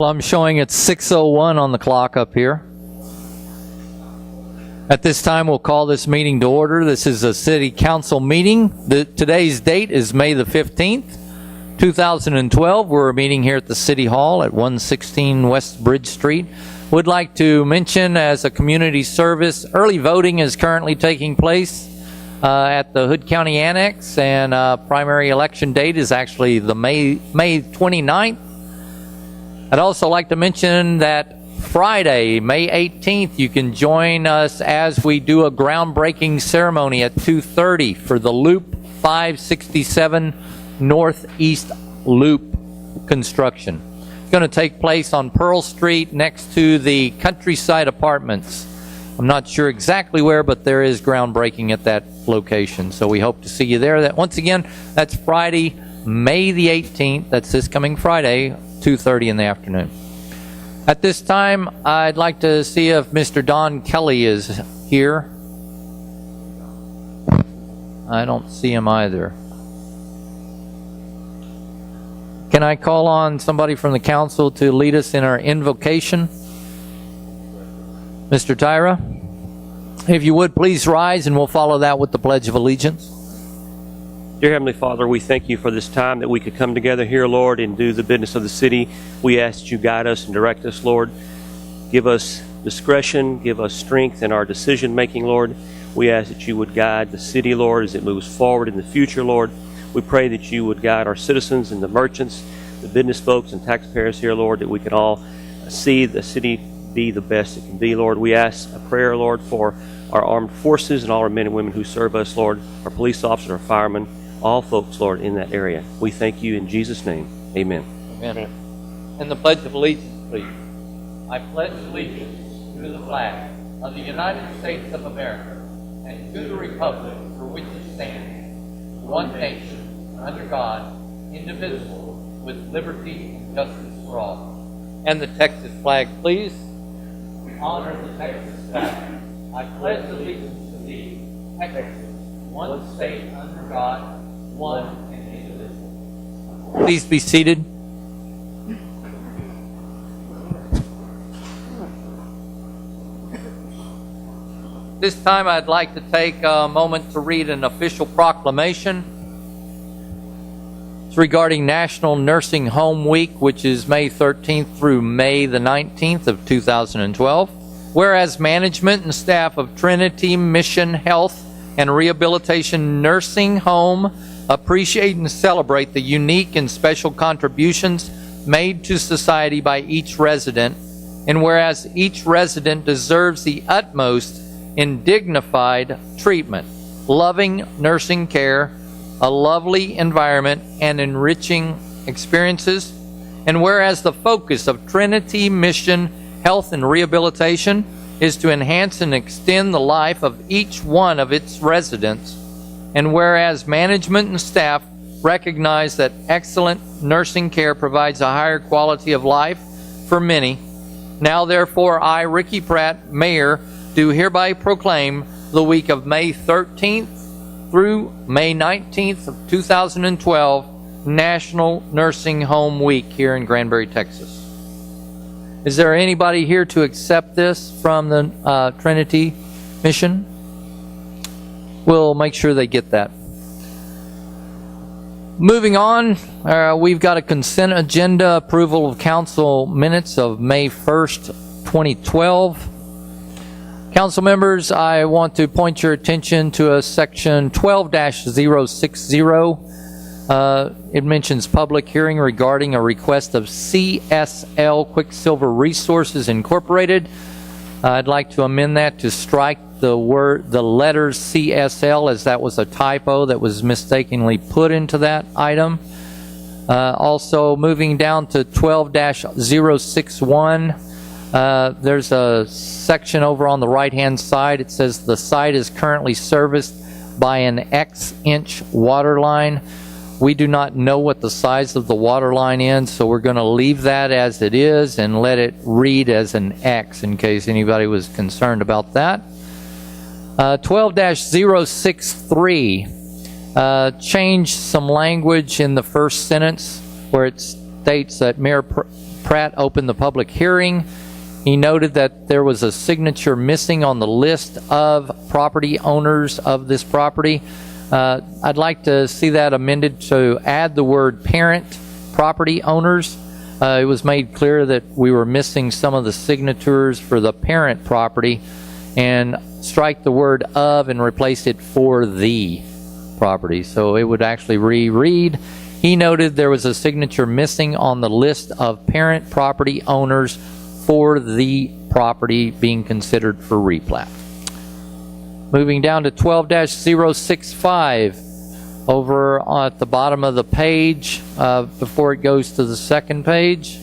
Well, I'm showing it's 6:01 on the clock up here. At this time, we'll call this meeting to order. This is a city council meeting. Today's date is May the 15th, 2012. We're meeting here at the City Hall at 116 West Bridge Street. Would like to mention, as a community service, early voting is currently taking place at the Hood County Annex, and primary election date is actually the May 29th. I'd also like to mention that Friday, May 18th, you can join us as we do a groundbreaking ceremony at 2:30 for the Loop 567 Northeast Loop construction. It's going to take place on Pearl Street next to the Countryside Apartments. I'm not sure exactly where, but there is groundbreaking at that location, so we hope to see you there. Once again, that's Friday, May the 18th. That's this coming Friday, 2:30 in the afternoon. At this time, I'd like to see if Mr. Don Kelly is here. I don't see him either. Can I call on somebody from the council to lead us in our invocation? Mr. Tyra, if you would please rise, and we'll follow that with the Pledge of Allegiance. Dear Heavenly Father, we thank you for this time that we could come together here, Lord, and do the business of the city. We ask that you guide us and direct us, Lord. Give us discretion, give us strength in our decision-making, Lord. We ask that you would guide the city, Lord, as it moves forward in the future, Lord. We pray that you would guide our citizens and the merchants, the business folks and taxpayers here, Lord, that we can all see the city be the best it can be, Lord. We ask a prayer, Lord, for our armed forces and all our men and women who serve us, Lord, our police officers, our firemen, all folks, Lord, in that area. We thank you in Jesus' name. Amen. Amen. And the Pledge of Allegiance, please. I pledge allegiance to the flag of the United States of America and to the republic for which it stands, one nation, under God, indivisible, with liberty and justice for all. And the Texas flag, please. We honor the Texas flag. I pledge allegiance to thee, Texas, one state under God, one and indivisible. Please be seated. This time I'd like to take a moment to read an official proclamation. It's regarding National Nursing Home Week, which is May 13th through May the 19th of 2012. Whereas management and staff of Trinity Mission Health and Rehabilitation Nursing Home appreciate and celebrate the unique and special contributions made to society by each resident, and whereas each resident deserves the utmost in dignified treatment, loving nursing care, a lovely environment, and enriching experiences, and whereas the focus of Trinity Mission Health and Rehabilitation is to enhance and extend the life of each one of its residents, and whereas management and staff recognize that excellent nursing care provides a higher quality of life for many, now therefore I, Ricky Pratt, Mayor, do hereby proclaim the week of May 13th through May 19th of 2012 National Nursing Home Week here in Granbury, Texas. Is there anybody here to accept this from the Trinity Mission? We'll make sure they get that. Moving on, we've got a consent agenda, approval of council minutes of May 1st, 2012. Council members, I want to point your attention to a section 12-060. It mentions public hearing regarding a request of CSL Quicksilver Resources Incorporated. I'd like to amend that to strike the letters CSL, as that was a typo that was mistakenly put into that item. Also, moving down to 12-061, there's a section over on the right-hand side. It says the site is currently serviced by an X-inch water line. We do not know what the size of the water line is, so we're going to leave that as it is and let it read as an X in case anybody was concerned about that. 12-063, change some language in the first sentence where it states that Mayor Pratt opened the public hearing. He noted that there was a signature missing on the list of property owners of this property. I'd like to see that amended to add the word parent property owners. It was made clear that we were missing some of the signatures for the parent property, and strike the word of and replace it for the property. So it would actually reread, he noted there was a signature missing on the list of parent property owners for the property being considered for replat. Moving down to 12-065, over at the bottom of the page, before it goes to the second page,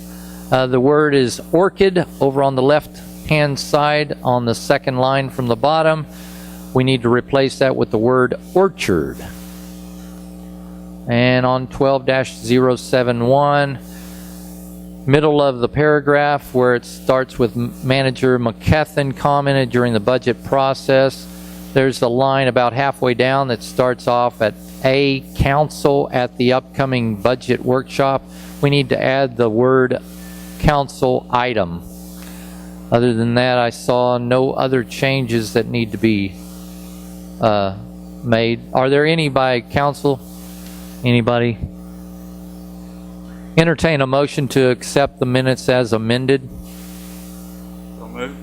the word is orchid over on the left-hand side on the second line from the bottom. We need to replace that with the word orchard. And on 12-071, middle of the paragraph where it starts with Manager McKethan commented during the budget process, there's a line about halfway down that starts off at A, council at the upcoming budget workshop. We need to add the word council item. Other than that, I saw no other changes that need to be made. Are there any by council? Anybody? Entertain a motion to accept the minutes as amended. So moved.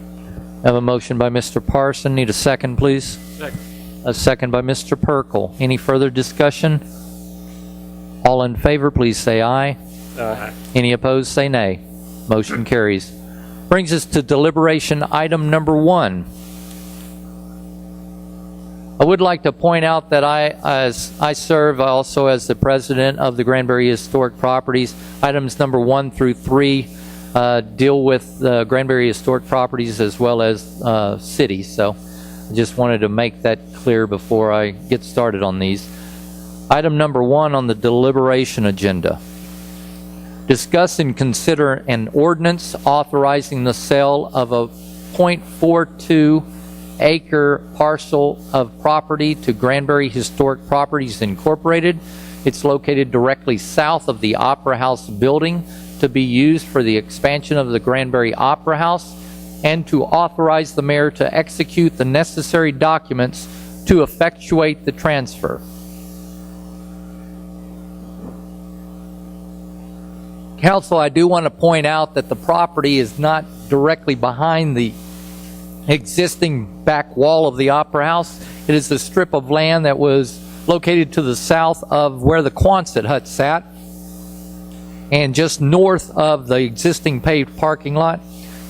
I have a motion by Mr. Parson. Need a second, please. Second. A second by Mr. Perkel. Any further discussion? All in favor, please say aye. Aye. Any opposed, say nay. Motion carries. Brings us to deliberation item number 1. I would like to point out that I serve also as the president of the Granbury Historic Properties. Items number 1 through 3 deal with Granbury Historic Properties as well as cities. So I just wanted to make that clear before I get started on these. Item number 1 on the deliberation agenda. Discuss and consider an ordinance authorizing the sale of a .42 acre parcel of property to Granbury Historic Properties Incorporated. It's located directly south of the Opera House building, to be used for the expansion of the Granbury Opera House, and to authorize the mayor to execute the necessary documents to effectuate the transfer. Council, I do want to point out that the property is not directly behind the existing back wall of the Opera House. It is a strip of land that was located to the south of where the Quonset hut sat, and just north of the existing paved parking lot.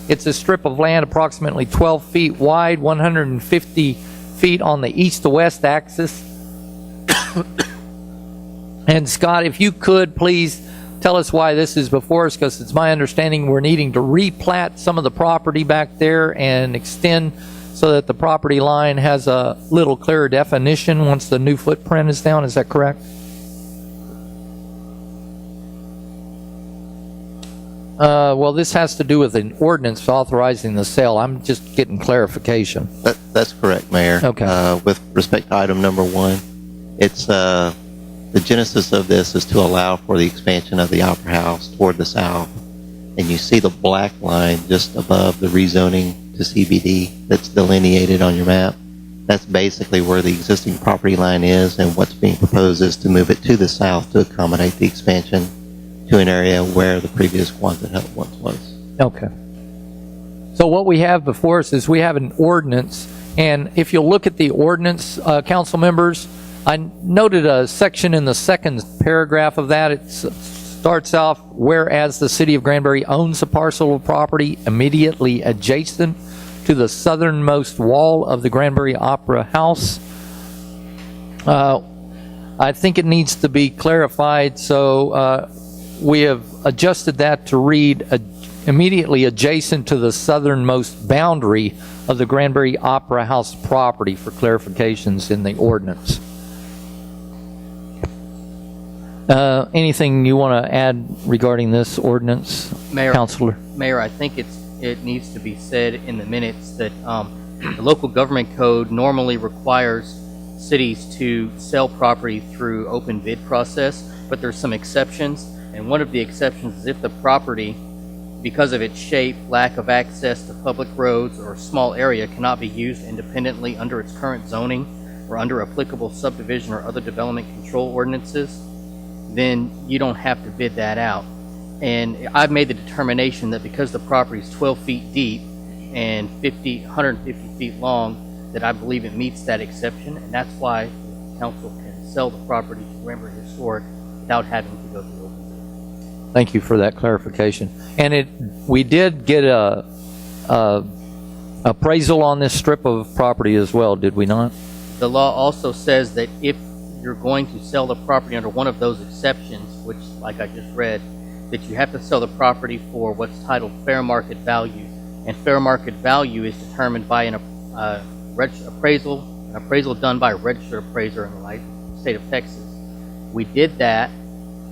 It's a strip of land approximately 12 feet wide, 150 feet on the east to west axis. And Scott, if you could please tell us why this is before us, because it's my understanding we're needing to replat some of the property back there and extend so that the property line has a little clearer definition once the new footprint is down. Is that correct? Well, this has to do with an ordinance authorizing the sale. I'm just getting clarification. That's correct, Mayor. Okay. With respect to item number 1, it's the genesis of this is to allow for the expansion of the Opera House toward the south. And you see the black line just above the rezoning to CBD that's delineated on your map. That's basically where the existing property line is, and what's being proposed is to move it to the south to accommodate the expansion to an area where the previous Quonset hut once was. Okay. So what we have before us is we have an ordinance, and if you'll look at the ordinance, council members, I noted a section in the second paragraph of that. It starts off, whereas the city of Granbury owns a parcel of property immediately adjacent to the southernmost wall of the Granbury Opera House. I think it needs to be clarified, so we have adjusted that to read immediately adjacent to the southernmost boundary of the Granbury Opera House property for clarifications in the ordinance. Anything you want to add regarding this ordinance, Mayor, Counselor? Mayor, I think it needs to be said in the minutes that the local government code normally requires cities to sell property through open bid process, but there's some exceptions, and one of the exceptions is if the property because of its shape, lack of access to public roads, or small area, cannot be used independently under its current zoning or under applicable subdivision or other development control ordinances, then you don't have to bid that out. And I've made the determination that because the property is 12 feet deep and 150 feet long, that I believe it meets that exception, and that's why council can sell the property to Granbury Historic without having to go through open bid. Thank you for that clarification. And we did get a appraisal on this strip of property as well, did we not? The law also says that if you're going to sell the property under one of those exceptions, which, like I just read, that you have to sell the property for what's titled fair market value. And fair market value is determined by an appraisal done by a registered appraiser in the state of Texas. We did that,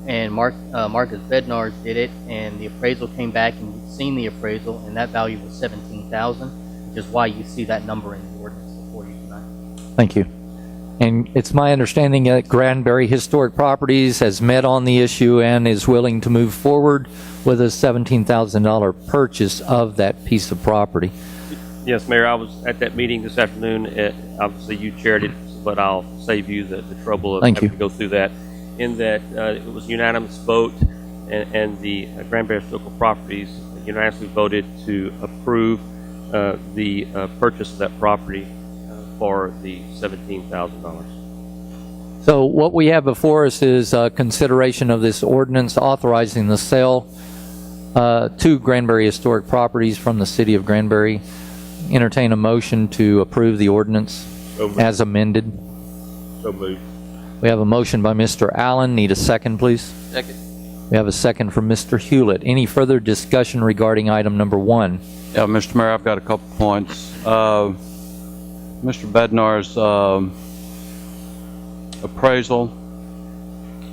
and Marcus Bednarz did it, and the appraisal came back, and you've seen the appraisal, and that value was $17,000, which is why you see that number in the ordinance before you tonight. Thank you. And it's my understanding that Granbury Historic Properties has met on the issue and is willing to move forward with a $17,000 purchase of that piece of property. Yes, Mayor, I was at that meeting this afternoon. Obviously, you chaired it, but I'll save you the trouble of having to go through that. In that it was a unanimous vote, and the Granbury Historical Properties unanimously voted to approve the purchase of that property for the $17,000. So what we have before us is consideration of this ordinance authorizing the sale to Granbury Historic Properties from the city of Granbury. Entertain a motion to approve the ordinance as amended. So moved. We have a motion by Mr. Allen. Need a second, please? Second. We have a second from Mr. Hewlett. Any further discussion regarding item number 1? Yeah, Mr. Mayor, I've got a couple points. Mr. Bednar's appraisal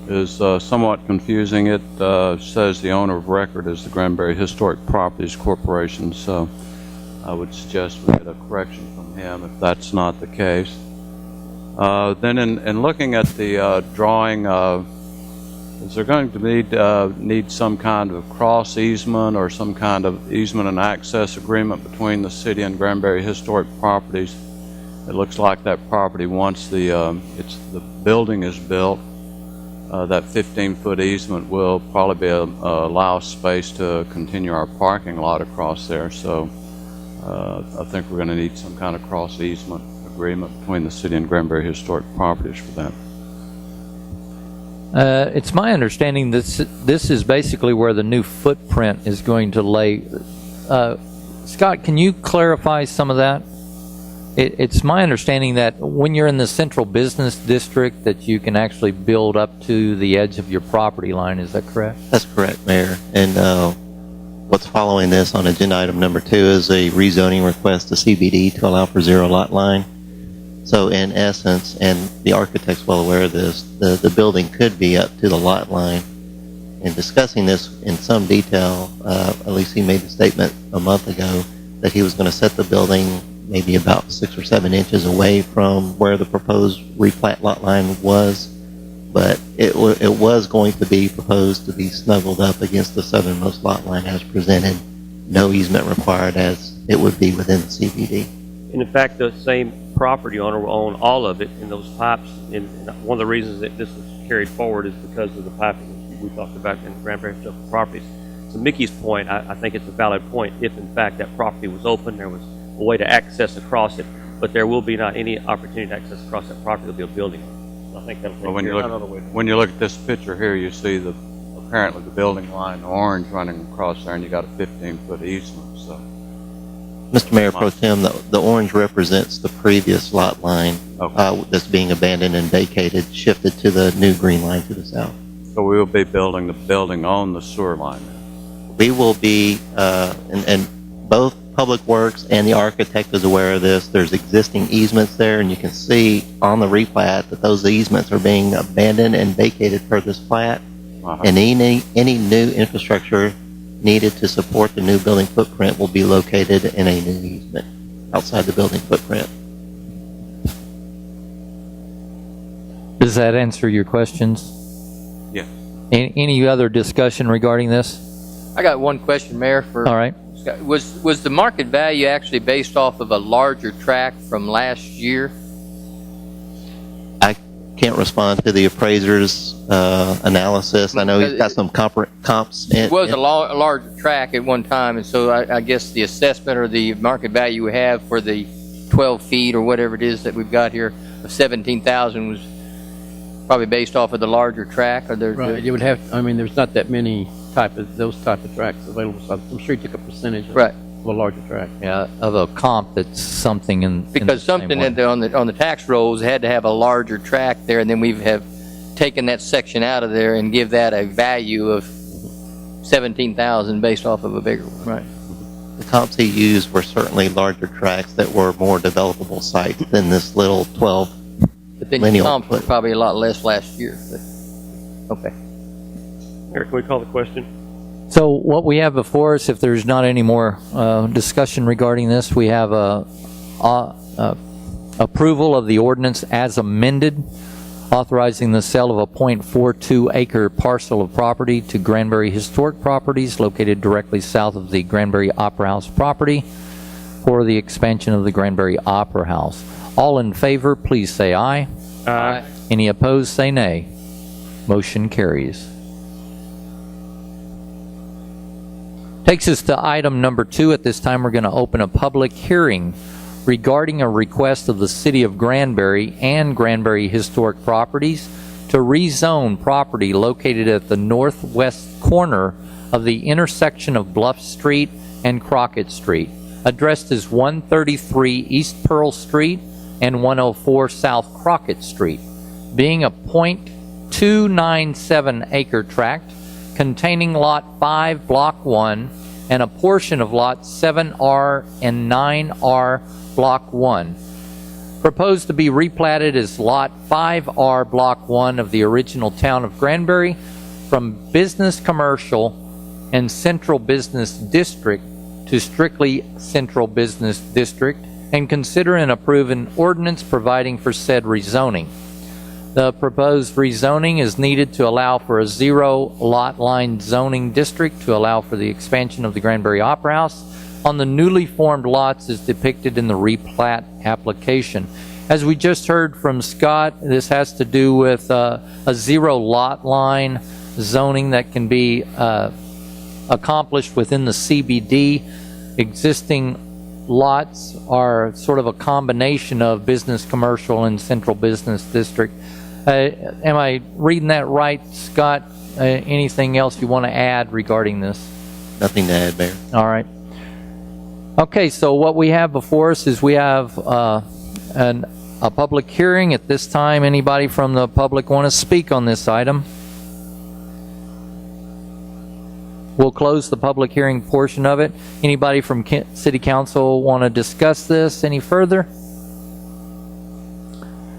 is somewhat confusing. It says the owner of record is the Granbury Historic Properties Corporation, so I would suggest we get a correction from him if that's not the case. Then in looking at the drawing, is there going to need some kind of cross easement or some kind of easement and access agreement between the city and Granbury Historic Properties? It looks like that property, once the building is built, that 15-foot easement will probably allow space to continue our parking lot across there. So I think we're going to need some kind of cross easement agreement between the city and Granbury Historic Properties for that. It's my understanding that this is basically where the new footprint is going to lay. Scott, can you clarify some of that? It's my understanding that when you're in the central business district that you can actually build up to the edge of your property line. Is that correct? That's correct, Mayor. And what's following this on agenda item number 2 is a rezoning request to CBD to allow for zero lot line. So in essence, and the architect's well aware of this, the building could be up to the lot line. In discussing this in some detail, at least he made the statement a month ago that he was going to set the building maybe about 6 or 7 inches away from where the proposed replat lot line was, but it was going to be proposed to be snuggled up against the southernmost lot line as presented. No easement required as it would be within the CBD. And in fact, the same property owner will own all of it in those pipes. And one of the reasons that this was carried forward is because of the piping we talked about in Granbury Historical Properties. To Mickey's point, I think it's a valid point. If in fact that property was open, there was a way to access across it, but there will be not any opportunity to access across that property. There'll be a building on it. So I think that'll take care of another way. When you look at this picture here, you see apparently the building line orange running across there, and you got a 15-foot easement. So, Mr. Mayor Pro Tem, the orange represents the previous lot line that's being abandoned and vacated, shifted to the new green line to the south. So we will be building the building on the sewer line then. We will be, and both Public Works and the architect is aware of this. There's existing easements there, and you can see on the replat that those easements are being abandoned and vacated per this plat. And any new infrastructure needed to support the new building footprint will be located in a new easement outside the building footprint. Does that answer your questions? Yeah. Any other discussion regarding this? I got one question, Mayor, for All right. Scott. Was the market value actually based off of a larger tract from last year? I can't respond to the appraiser's analysis. I know he's got some comps. It was a larger tract at one time, and so I guess the assessment or the market value we have for the 12 feet or whatever it is that we've got here of 17,000 was probably based off of the larger tract, or Right. You would have, I mean, there's not that many those type of tracks available, so I'm sure you took a percentage of Right. a larger track. Yeah, of a comp that's something in because in the same something way. that on the tax rolls had to have a larger tract there, and then we have taken that section out of there and give that a value of 17,000 based off of a bigger one. Right. The comps he used were certainly larger tracts that were more developable sites than this little 12. But then Lineal your comps were foot. probably a lot less last year. But, okay. Eric, can we call the question? So what we have before us, if there's not any more discussion regarding this, we have approval of the ordinance as amended, authorizing the sale of a .42 acre parcel of property to Granbury Historic Properties located directly south of the Granbury Opera House property for the expansion of the Granbury Opera House. All in favor, please say aye. Aye. Any opposed, say nay. Motion carries. Takes us to item number 2. At this time, we're going to open a public hearing regarding a request of the City of Granbury and Granbury Historic Properties to rezone property located at the northwest corner of the intersection of Bluff Street and Crockett Street, addressed as 133 East Pearl Street and 104 South Crockett Street, being a .297 acre tract containing Lot 5, Block 1, and a portion of Lots 7R and 9R, Block 1. Proposed to be replatted as Lot 5R, Block 1 of the original town of Granbury from Business Commercial and Central Business District to strictly Central Business District, and consider and approve an ordinance providing for said rezoning. The proposed rezoning is needed to allow for a zero lot line zoning district to allow for the expansion of the Granbury Opera House on the newly formed lots as depicted in the replat application. As we just heard from Scott, this has to do with a zero lot line zoning that can be accomplished within the CBD. Existing lots are sort of a combination of business, commercial, and central business district. Am I reading that right, Scott? Anything else you want to add regarding this? Nothing to add, Mayor. All right. Okay, so what we have before us is we have a public hearing. At this time, anybody from the public want to speak on this item? We'll close the public hearing portion of it. Anybody from City Council want to discuss this any further?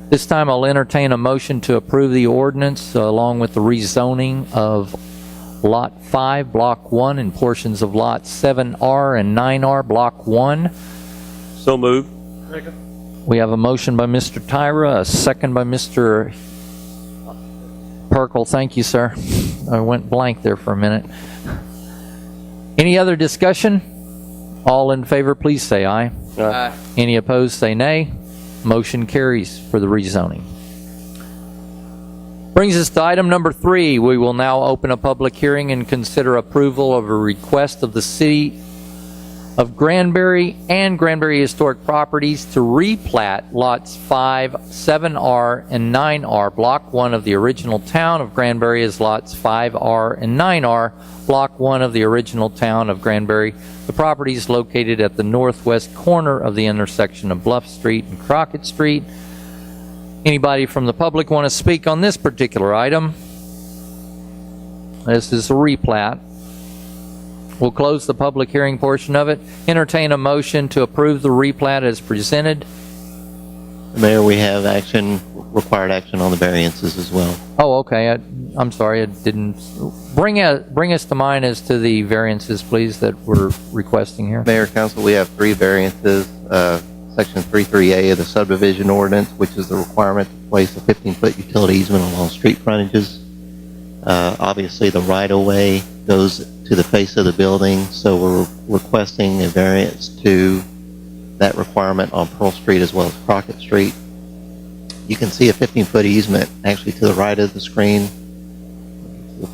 This time I'll entertain a motion to approve the ordinance along with the rezoning of Lot 5, Block 1, and portions of Lots 7R and 9R, Block 1. So moved. We have a motion by Mr. Tyra, a second by Mr. Perkel. Thank you, sir. I went blank there for a minute. Any other discussion? All in favor, please say aye. Aye. Any opposed, say nay. Motion carries for the rezoning. Brings us to item number 3. We will now open a public hearing and consider approval of a request of the City of Granbury and Granbury Historic Properties to replat Lots 5, 7R, and 9R, Block 1 of the original town of Granbury as Lots 5R and 9R, Block 1 of the original town of Granbury. The property is located at the northwest corner of the intersection of Bluff Street and Crockett Street. Anybody from the public want to speak on this particular item? This is a replat. We'll close the public hearing portion of it. Entertain a motion to approve the replat as presented. Mayor, we have required action on the variances as well. Oh, okay. I'm sorry. I didn't. Bring us to mind as to the variances, please, that we're requesting here. Mayor, Council, we have 3 variances. Section 33A of the subdivision ordinance, which is the requirement to place a 15-foot utility easement along street frontages. Obviously, the right-of-way goes to the face of the building, so we're requesting a variance to that requirement on Pearl Street as well as Crockett Street. You can see a 15-foot easement actually to the right of the screen,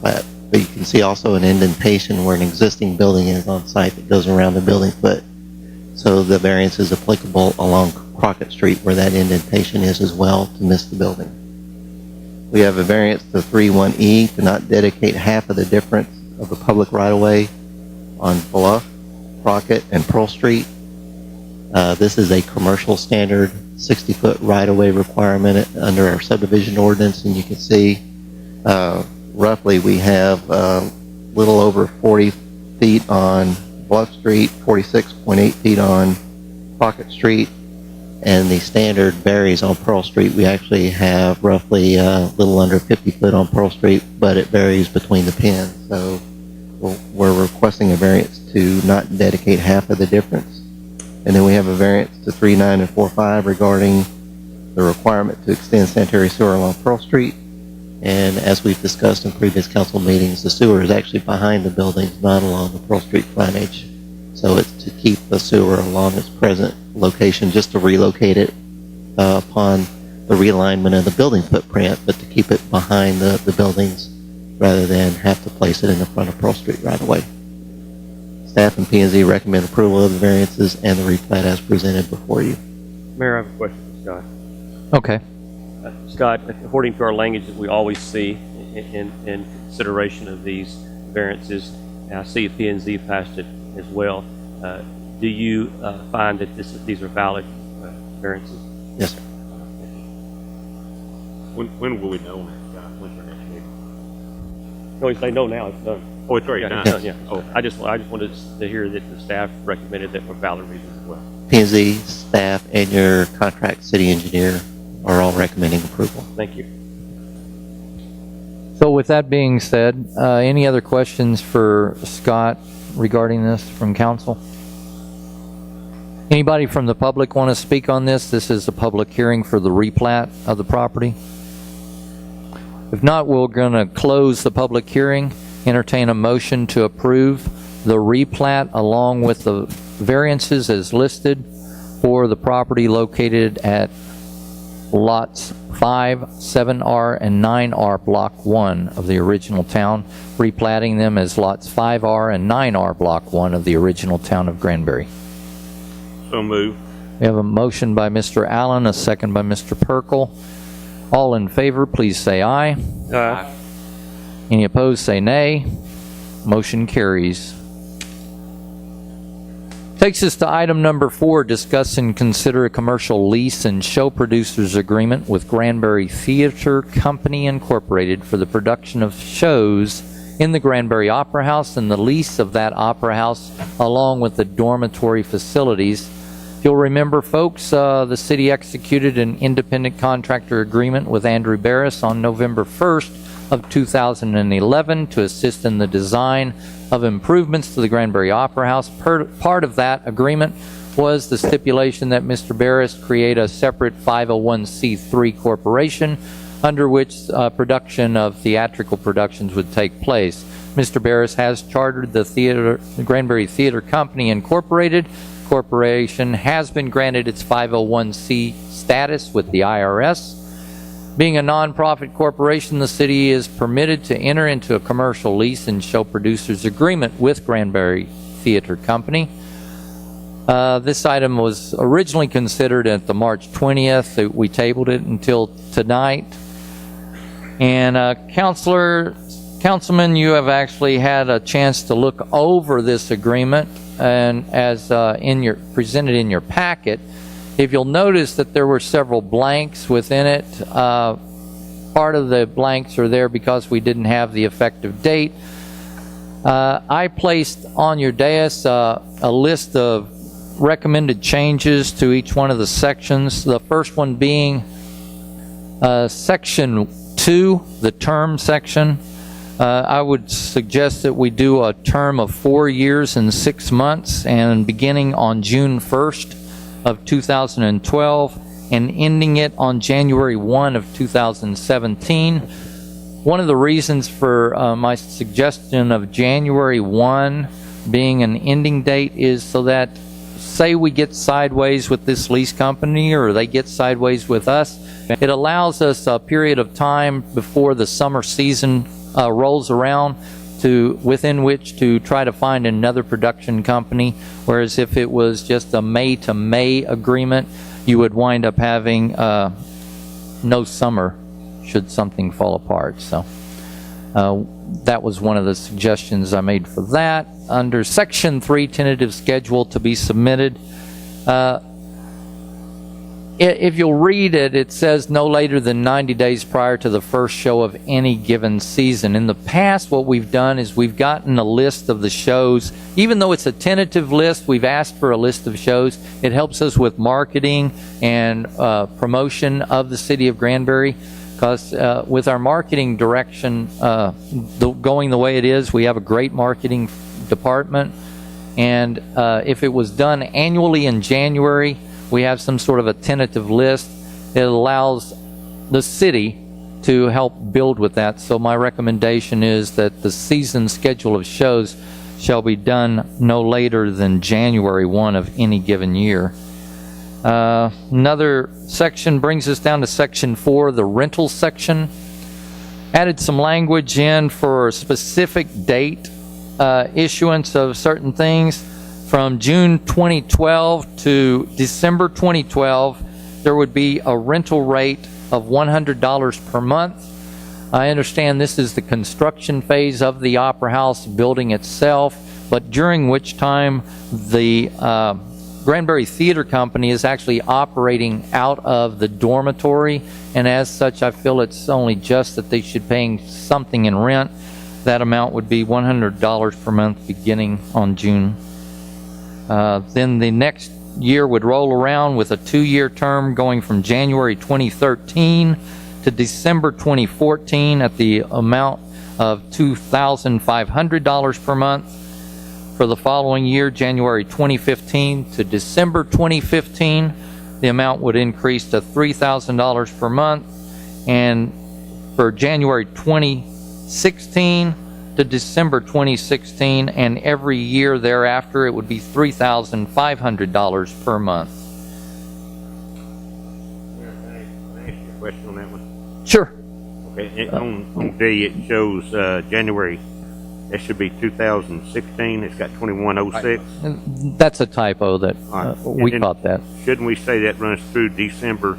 but you can see also an indentation where an existing building is on site that goes around the building foot. So the variance is applicable along Crockett Street where that indentation is as well to miss the building. We have a variance to 31E to not dedicate half of the difference of the public right-of-way on Bluff, Crockett, and Pearl Street. This is a commercial standard 60-foot right-of-way requirement under our subdivision ordinance, and you can see roughly we have a little over 40 feet on Bluff Street, 46.8 feet on Crockett Street, and the standard varies on Pearl Street. We actually have roughly a little under 50 foot on Pearl Street, but it varies between the pins. So we're requesting a variance to not dedicate half of the difference. And then we have a variance to 39 and 45 regarding the requirement to extend sanitary sewer along Pearl Street. And as we've discussed in previous council meetings, the sewer is actually behind the buildings, not along the Pearl Street frontage. So it's to keep the sewer along its present location, just to relocate it upon the realignment of the building footprint, but to keep it behind the buildings rather than have to place it in the front of Pearl Street right away. Staff and P&Z recommend approval of the variances and the replat as presented before you. Mayor, I have a question for Scott. Okay. Scott, according to our language that we always see in consideration of these variances, and I see P&Z passed it as well, do you find that these are valid variances? Yes, sir. When will we know, Scott? When's our next meeting? No, they know now. It's done. Oh, it's already Yeah, done. it's done, yeah. Oh, I just wanted to hear that the staff recommended that for valid reasons as well. P&Z staff and your contract city engineer are all recommending approval. Thank you. So with that being said, any other questions for Scott regarding this from council? Anybody from the public want to speak on this? This is a public hearing for the replat of the property. If not, we're going to close the public hearing, entertain a motion to approve the replat along with the variances as listed for the property located at lots 5, 7R, and 9R, Block 1 of the original town, replatting them as lots 5R and 9R, Block 1 of the original town of Granbury. So moved. We have a motion by Mr. Allen, a second by Mr. Perkel. All in favor, please say aye. Any opposed, say nay. Motion carries. Takes us to item number 4, discuss and consider a commercial lease and show producers agreement with Granbury Theater Company Incorporated for the production of shows in the Granbury Opera House and the lease of that opera house along with the dormitory facilities. If you'll remember, folks, the city executed an independent contractor agreement with Andrew Barris on November 1st of 2011 to assist in the design of improvements to the Granbury Opera House. Part of that agreement was the stipulation that Mr. Barris create a separate 501c3 corporation under which production of theatrical productions would take place. Mr. Barris has chartered the Granbury Theater Company Incorporated. Corporation has been granted its 501c status with the IRS. Being a nonprofit corporation, the city is permitted to enter into a commercial lease and show producers agreement with Granbury Theater Company. This item was originally considered at the March 20th. We tabled it until tonight. And Councilman, you have actually had a chance to look over this agreement, and as presented in your packet. If you'll notice that there were several blanks within it, part of the blanks are there because we didn't have the effective date. I placed on your dais a list of recommended changes to each one of the sections. The first one being Section 2, the term section. I would suggest that we do a term of 4 years and 6 months, and beginning on June 1st of 2012 and ending it on January 1 of 2017. One of the reasons for my suggestion of January 1 being an ending date is so that, say we get sideways with this lease company or they get sideways with us, it allows us a period of time before the summer season rolls around within which to try to find another production company. Whereas if it was just a May to May agreement, you would wind up having no summer should something fall apart. So that was one of the suggestions I made for that. Under Section 3, tentative schedule to be submitted. If you'll read it, it says no later than 90 days prior to the first show of any given season. In the past, what we've done is we've gotten a list of the shows. Even though it's a tentative list, we've asked for a list of shows. It helps us with marketing and promotion of the city of Granbury. Because with our marketing direction going the way it is, we have a great marketing department. And if it was done annually in January, we have some sort of a tentative list. It allows the city to help build with that. So my recommendation is that the season schedule of shows shall be done no later than January 1 of any given year. Another section brings us down to Section 4, the rental section. Added some language in for a specific date issuance of certain things. From June 2012 to December 2012, there would be a rental rate of $100 per month. I understand this is the construction phase of the Opera House building itself, but during which time the Granbury Theater Company is actually operating out of the dormitory, and as such I feel it's only just that they should be paying something in rent. That amount would be $100 per month beginning on June. Then the next year would roll around with a 2-year term going from January 2013 to December 2014 at the amount of $2,500 per month. For the following year, January 2015 to December 2015, the amount would increase to $3,000 per month. And for January 2016 to December 2016, and every year thereafter, it would be $3,500 per month. Can I ask you a question on that one? Sure. Okay, on D, it shows January. That should be 2016. It's got 2106. That's a typo that Right. we And caught that. Shouldn't we say that runs through December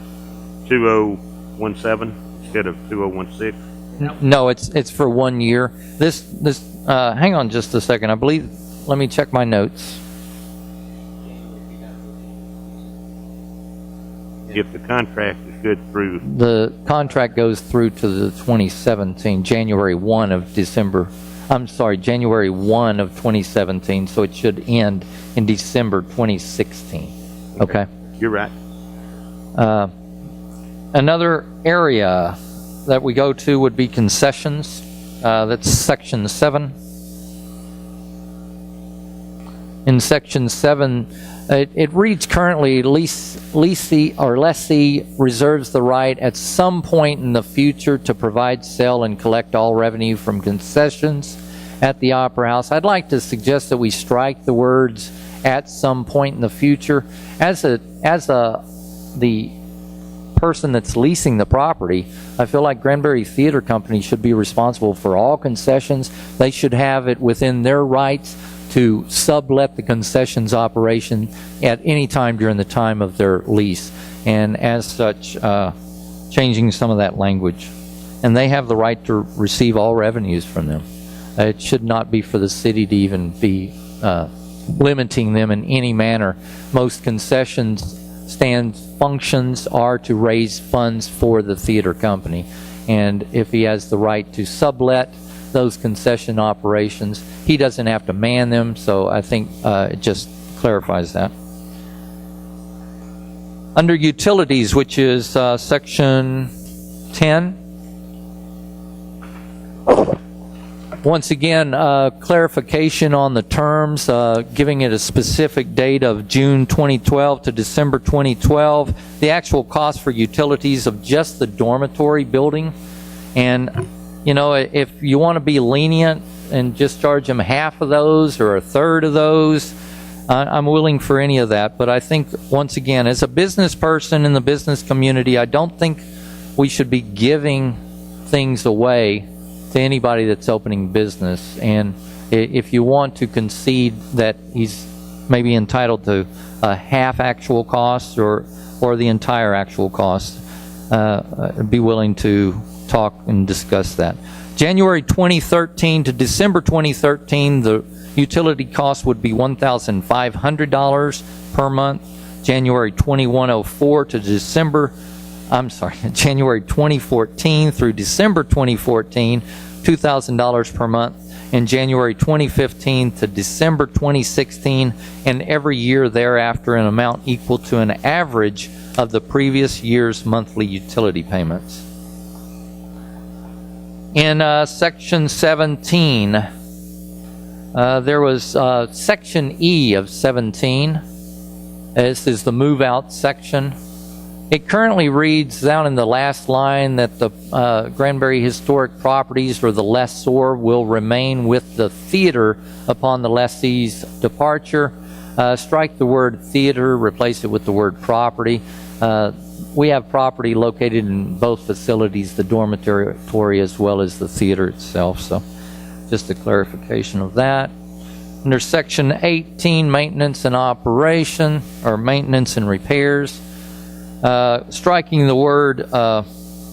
2017 instead of 2016? No, it's for 1 year. This hang on just a second. I believe, let me check my notes. If the contract is good through, The contract goes through to the 2017, January 1 of 2017, so it should end in December 2016. Okay. you're right. Another area that we go to would be concessions. That's Section 7. In Section 7, it reads currently, lessee reserves the right at some point in the future to provide, sell, and collect all revenue from concessions at the Opera House. I'd like to suggest that we strike the words "at some point in the future." As the person that's leasing the property, I feel like Granbury Theater Company should be responsible for all concessions. They should have it within their rights to sublet the concessions operation at any time during the time of their lease, and as such, changing some of that language. And they have the right to receive all revenues from them. It should not be for the city to even be limiting them in any manner. Most concessions stand functions are to raise funds for the theater company, and if he has the right to sublet those concession operations, he doesn't have to man them. So I think it just clarifies that. Under utilities, which is Section 10, once again, clarification on the terms, giving it a specific date of June 2012 to December 2012. The actual cost for utilities of just the dormitory building, and you know, if you want to be lenient and just charge them half of those or a third of those, I'm willing for any of that. But I think, once again, as a business person in the business community, I don't think we should be giving things away to anybody that's opening business. And if you want to concede that he's maybe entitled to a half actual cost or the entire actual cost, I'd be willing to talk and discuss that. January 2013 to December 2013, the utility cost would be $1,500 per month. January 2104 to January 2014 through December 2014, $2,000 per month. And January 2015 to December 2016, and every year thereafter, an amount equal to an average of the previous year's monthly utility payments. In Section 17, there was Section E of 17. This is the move-out section. It currently reads down in the last line that the Granbury Historic Properties or the lessor will remain with the theater upon the lessee's departure. Strike the word theater, replace it with the word property. We have property located in both facilities, the dormitory as well as the theater itself. So just a clarification of that. Under Section 18, maintenance and operation, or maintenance and repairs, striking the word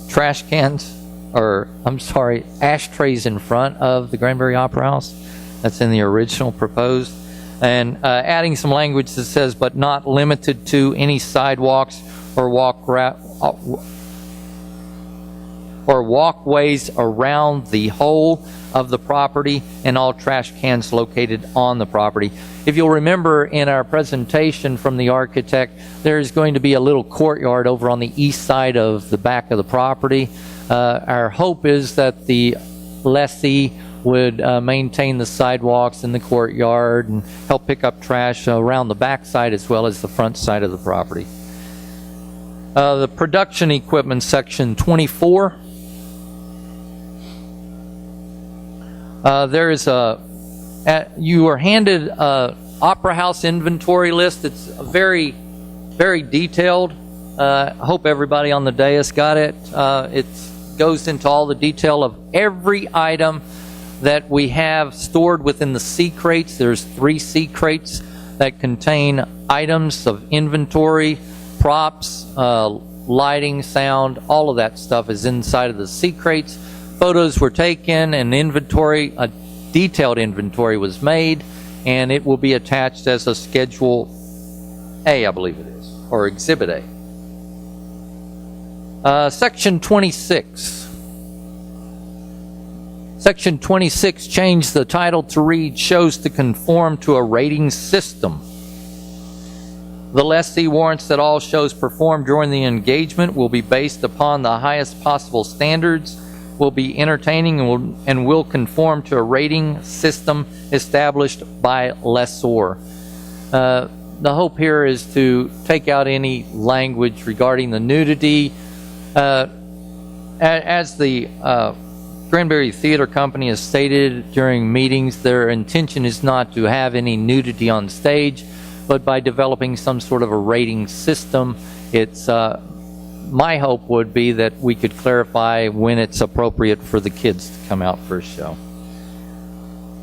trash cans, or I'm sorry, ashtrays in front of the Granbury Opera House. That's in the original proposed. And adding some language that says, but not limited to any sidewalks or walkways around the whole of the property and all trash cans located on the property. If you'll remember in our presentation from the architect, there's going to be a little courtyard over on the east side of the back of the property. Our hope is that the lessee would maintain the sidewalks in the courtyard and help pick up trash around the back side as well as the front side of the property. The production equipment, Section 24. There is you are handed a Opera House inventory list. It's very, very detailed. I hope everybody on the dais got it. It goes into all the detail of every item that we have stored within the C crates. There's 3 C crates that contain items of inventory, props, lighting, sound, all of that stuff is inside of the C crates. Photos were taken and inventory, a detailed inventory was made, and it will be attached as a Schedule A, I believe it is, or Exhibit A. Section 26. Section 26 changed the title to read, shows to conform to a rating system. The lessee warrants that all shows performed during the engagement will be based upon the highest possible standards, will be entertaining, and will conform to a rating system established by lessor. The hope here is to take out any language regarding the nudity. As the Granbury Theater Company has stated during meetings, their intention is not to have any nudity on stage, but by developing some sort of a rating system, it's my hope would be that we could clarify when it's appropriate for the kids to come out for a show.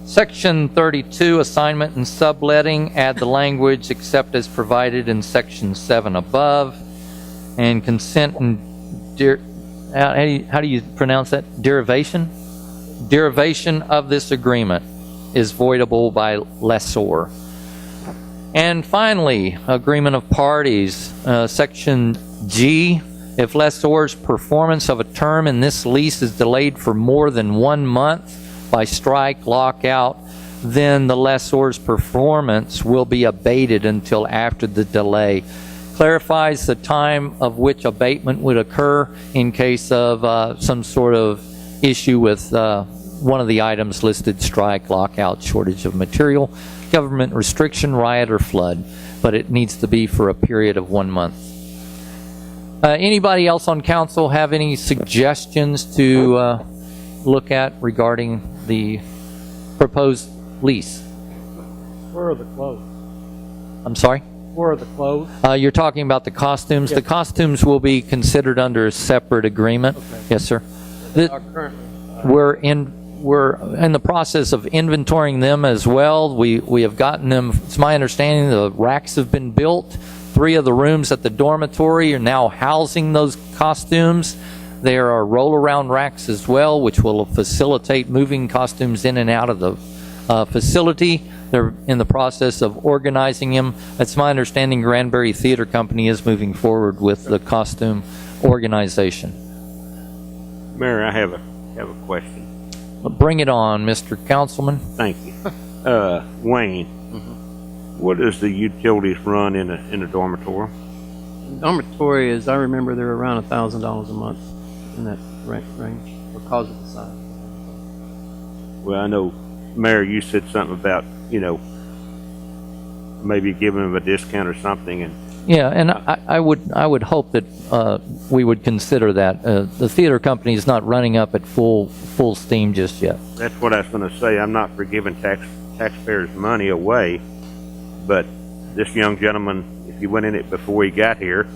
Section 32, assignment and subletting, add the language except as provided in Section 7 above. And consent and how do you pronounce that? Derivation? Derivation of this agreement is voidable by lessor. And finally, agreement of parties, Section G. If lessor's performance of a term in this lease is delayed for more than 1 month by strike, lockout, then the lessor's performance will be abated until after the delay. Clarifies the time of which abatement would occur in case of some sort of issue with one of the items listed, strike, lockout, shortage of material, government restriction, riot, or flood. But it needs to be for a period of 1 month. Anybody else on council have any suggestions to look at regarding the proposed lease? Where are the clothes? I'm sorry? Where are the clothes? You're talking about the costumes? The costumes will be considered under a separate agreement. Okay. Yes, sir. They are currently. We're in the process of inventorying them as well. We have gotten them. It's my understanding the racks have been built. 3 of the rooms at the dormitory are now housing those costumes. There are roll-around racks as well, which will facilitate moving costumes in and out of the facility. They're in the process of organizing them. It's my understanding Granbury Theater Company is moving forward with the costume organization. Mayor, I have a question. Bring it on, Mr. Councilman. Thank you. Wayne, what does the utilities run in a dormitory? Dormitory, as I remember, they're around $1,000 a month in that range because of the size. Well, I know, Mayor, you said something about, maybe giving them a discount or something, and Yeah, and I would hope that we would consider that. The theater company is not running up at full steam just yet. that's what I was going to say. I'm not for giving taxpayers' money away, but this young gentleman, if he went in it before he got here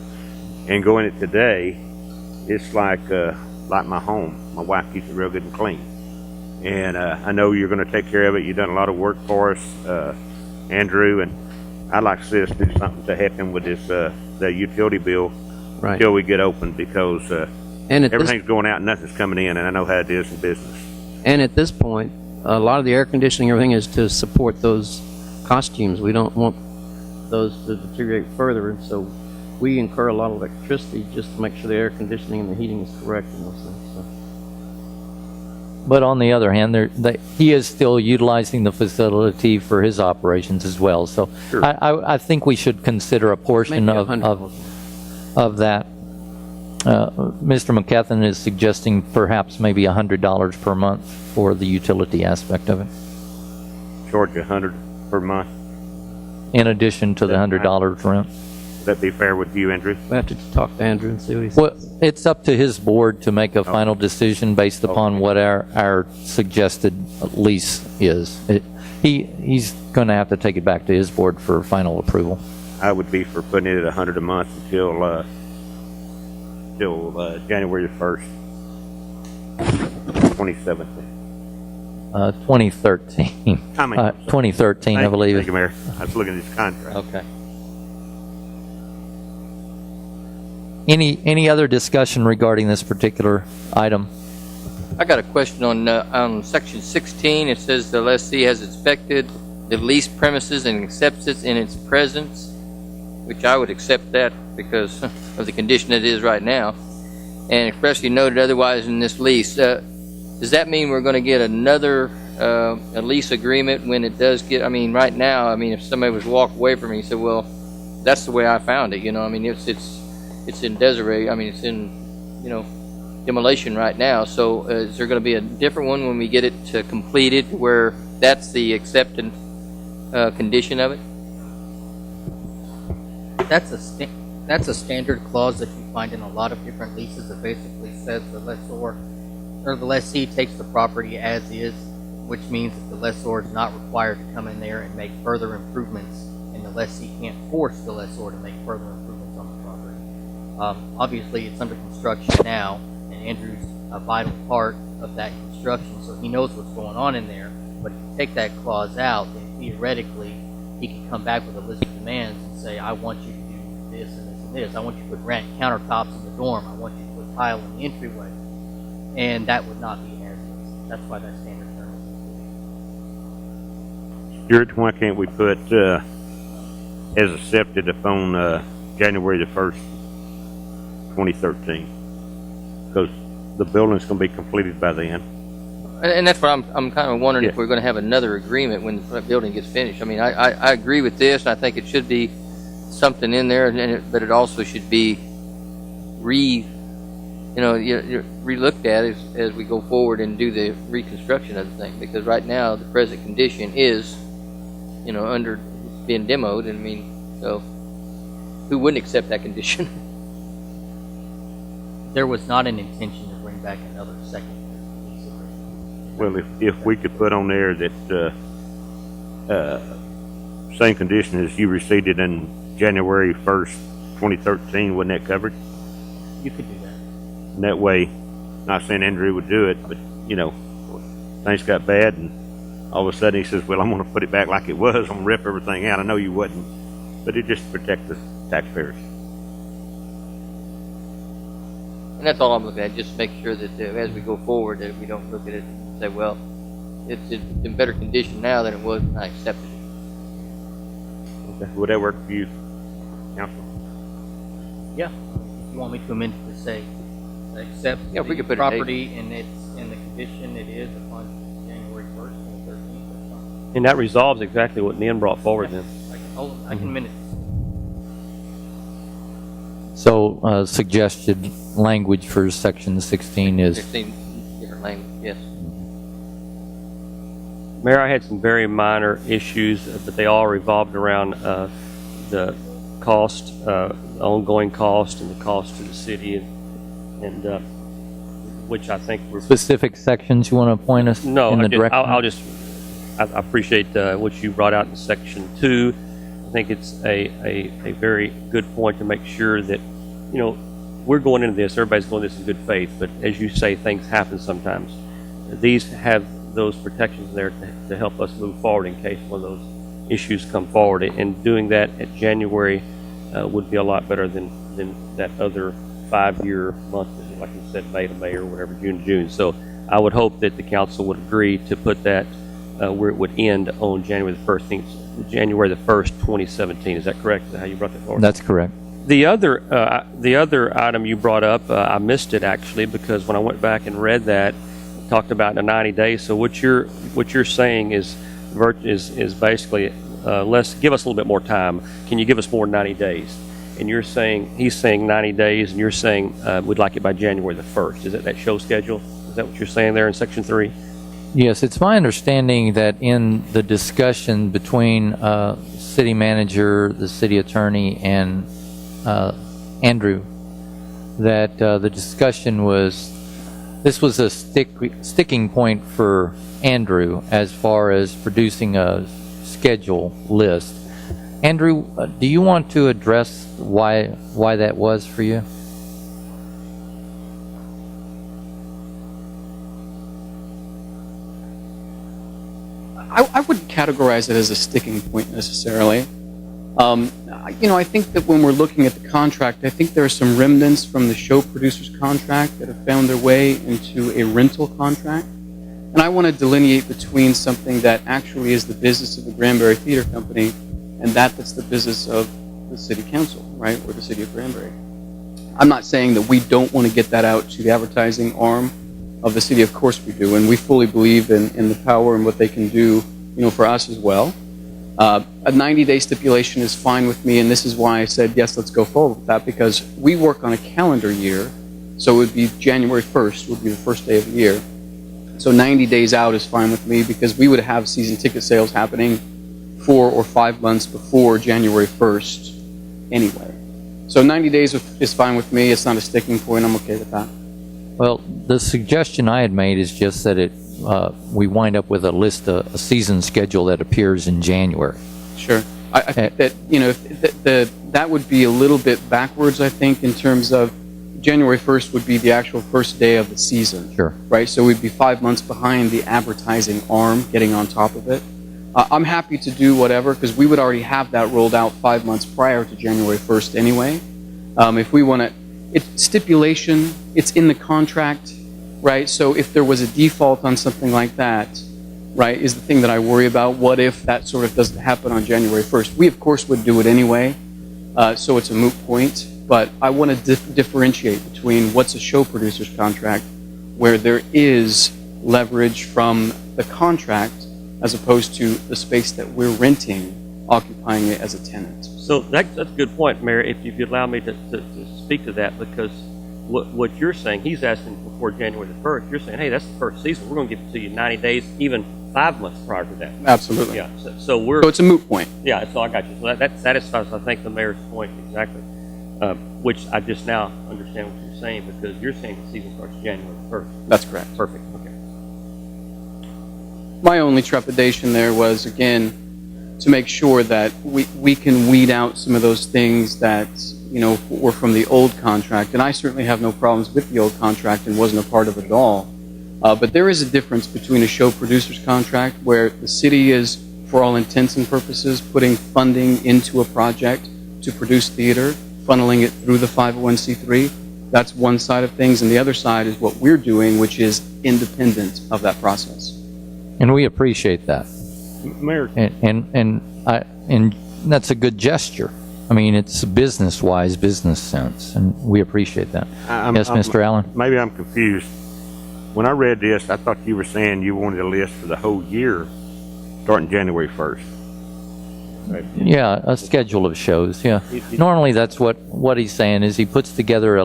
and go in it today, it's like my home. My wife keeps it real good and clean. And I know you're going to take care of it. You've done a lot of work for us, Andrew, and I'd like to see us do something to help him with this the utility bill Right. until we get open, because And at everything's going out and nothing's coming in, and I know how it is in business. this point, a lot of the air conditioning, everything is to support those costumes. We don't want those to deteriorate further, and so we incur a lot of electricity just to make sure the air conditioning and the heating is correct and those things. So. But on the other hand, he is still utilizing the facility for his operations as well. So Sure. I think we should consider a portion Maybe of $100. that. Mr. McKethan is suggesting perhaps maybe $100 per month for the utility aspect of it, Charge $100 per month. in addition to the $100 rent. Would that be fair with you, Andrew? We have to talk to Andrew and see what he says. Well, it's up to his board to make a final decision based upon what our suggested lease is. He's going to have to take it back to his board for final approval. I would be for putting it at $100 a month until January 1st, 2017. 2013. 2013, I believe. Thank you, Mayor. I was looking at this contract. Okay. Any other discussion regarding this particular item? I got a question on section 16. It says the lessee has inspected the leased premises and accepts it in its presence, which I would accept that because of the condition it is right now, and expressly noted otherwise in this lease. Does that mean we're going to get another a lease agreement when it does get? I mean, right now, I mean, if somebody was to walk away from me and said, "Well, that's the way I found it," I mean, it's in Desiree. I mean, it's in demolition right now. So is there going to be a different one when we get it completed, where that's the accepted condition of it? That's a standard clause that you find in a lot of different leases that basically says the lessor or the lessee takes the property as is, which means that the lessor is not required to come in there and make further improvements, and the lessee can't force the lessor to make further improvements on the property. Obviously, it's under construction now, and Andrew's a vital part of that construction, so he knows what's going on in there. But if you take that clause out, then theoretically, he can come back with a list of demands and say, I want you to do this and this and this. I want you to put granite countertops in the dorm. I want you to put tile in the entryway. And that would not be as is. That's why that standard term is included. Stuart, why can't we put as accepted upon January 1st, 2013? Because the building's going to be completed by then. And that's what I'm kind of wondering, if Yeah. we're going to have another agreement when the building gets finished. I mean, I agree with this, and I think it should be something in there, but it also should be re-looked at as we go forward and do the reconstruction of the thing. Because right now, the present condition is, under being demoed. And I mean, so who wouldn't accept that condition? There was not an intention to bring back another second lease agreement. Well, if we could put on there that, same condition as you received it in January 1st, 2013, wasn't that covered? You could do that. And that way, not saying Andrew would do it, but, you know, things got bad and all of a sudden he says, well, I'm going to put it back like it was. I'm going to rip everything out. I know you wouldn't, but it just protects the taxpayers. And that's all I'm looking at, just make sure that as we go forward, that we don't look at it and say, well, it's in better condition now than it was when I accepted it. Okay. Would that work for you, Council? Yeah. You want me to amend it to say, accept Yeah, if we the could put a date. property and it's in the condition it is upon January 1st, 2013, that's fine. And that resolves exactly what Nen brought forward then. I can amend it. So suggested language for section 16 is 16 different language, yes. Mayor, I had some very minor issues, but they all revolved around the cost, ongoing cost, and the cost to the city, and which I think were specific sections you want to point us no. in the direction? I appreciate what you brought out in section 2. I think it's a very good point to make sure that, you know, we're going into this. Everybody's going into this in good faith, but as you say, things happen sometimes. These have those protections there to help us move forward in case one of those issues come forward. And doing that at January would be a lot better than that other 5-year month, like you said, May to May or whatever, June to June. So I would hope that the council would agree to put that where it would end on January the 1st, 2017. Is that correct? Is that how you brought that forward? That's correct. The other item you brought up, I missed it actually, because when I went back and read that, it talked about the 90 days. So what you're saying is basically give us a little bit more time. Can you give us more than 90 days? And he's saying 90 days, and you're saying we'd like it by January the 1st. Is it that show schedule? Is that what you're saying there in section 3? Yes, it's my understanding that in the discussion between city manager, the city attorney, and Andrew, that the discussion was, this was a sticking point for Andrew as far as producing a schedule list. Andrew, do you want to address why that was for you? I wouldn't categorize it as a sticking point necessarily. I think that when we're looking at the contract, I think there are some remnants from the show producer's contract that have found their way into a rental contract. And I want to delineate between something that actually is the business of the Granbury Theater Company and that's the business of the city council, right, or the city of Granbury. I'm not saying that we don't want to get that out to the advertising arm of the city. Of course we do, and we fully believe in the power and what they can do, for us as well. A 90-day stipulation is fine with me, and this is why I said, yes, let's go forward with that, because we work on a calendar year, so it would be January 1st would be the first day of the year. So 90 days out is fine with me, because we would have season ticket sales happening 4 or 5 months before January 1st anyway. So 90 days is fine with me. It's not a sticking point. I'm okay with that. Well, the suggestion I had made is just that we wind up with a season schedule that appears in January. Sure. I think that, that would be a little bit backwards, I think, in terms of January 1st would be the actual first day of the season. Sure. Right? So we'd be 5 months behind the advertising arm getting on top of it. I'm happy to do whatever, because we would already have that rolled out 5 months prior to January 1st anyway. If we want to, it's stipulation, it's in the contract, right? So if there was a default on something like that, right, is the thing that I worry about. What if that sort of doesn't happen on January 1st? We, of course, would do it anyway, so it's a moot point. But I want to differentiate between what's a show producer's contract, where there is leverage from the contract, as opposed to the space that we're renting, occupying it as a tenant. So that's a good point, Mayor, if you allow me to speak to that, because what you're saying, he's asking before January the 1st, you're saying, hey, that's the first season, we're going to give it to you 90 days, even 5 months prior to that. Absolutely. Yeah, so So it's a moot point. Yeah, so I got you. So that satisfies, I think, the mayor's point exactly, which I just now understand what you're saying, because you're saying the season starts January 1st. That's correct. Perfect, okay. My only trepidation there was, again, to make sure that we can weed out some of those things that, were from the old contract. And I certainly have no problems with the old contract and wasn't a part of it at all. But there is a difference between a show producer's contract where the city is, for all intents and purposes, putting funding into a project to produce theater, funneling it through the 501c3. That's one side of things. And the other side is what we're doing, which is independent of that process. And we appreciate that. Mayor, And that's a good gesture. I mean, it's business-wise, business sense, and we appreciate that. Yes, Mr. Allen? maybe I'm confused. When I read this, I thought you were saying you wanted a list for the whole year, starting January 1st. Right. Yeah, a schedule of shows, yeah. Normally, that's what he's saying is he puts together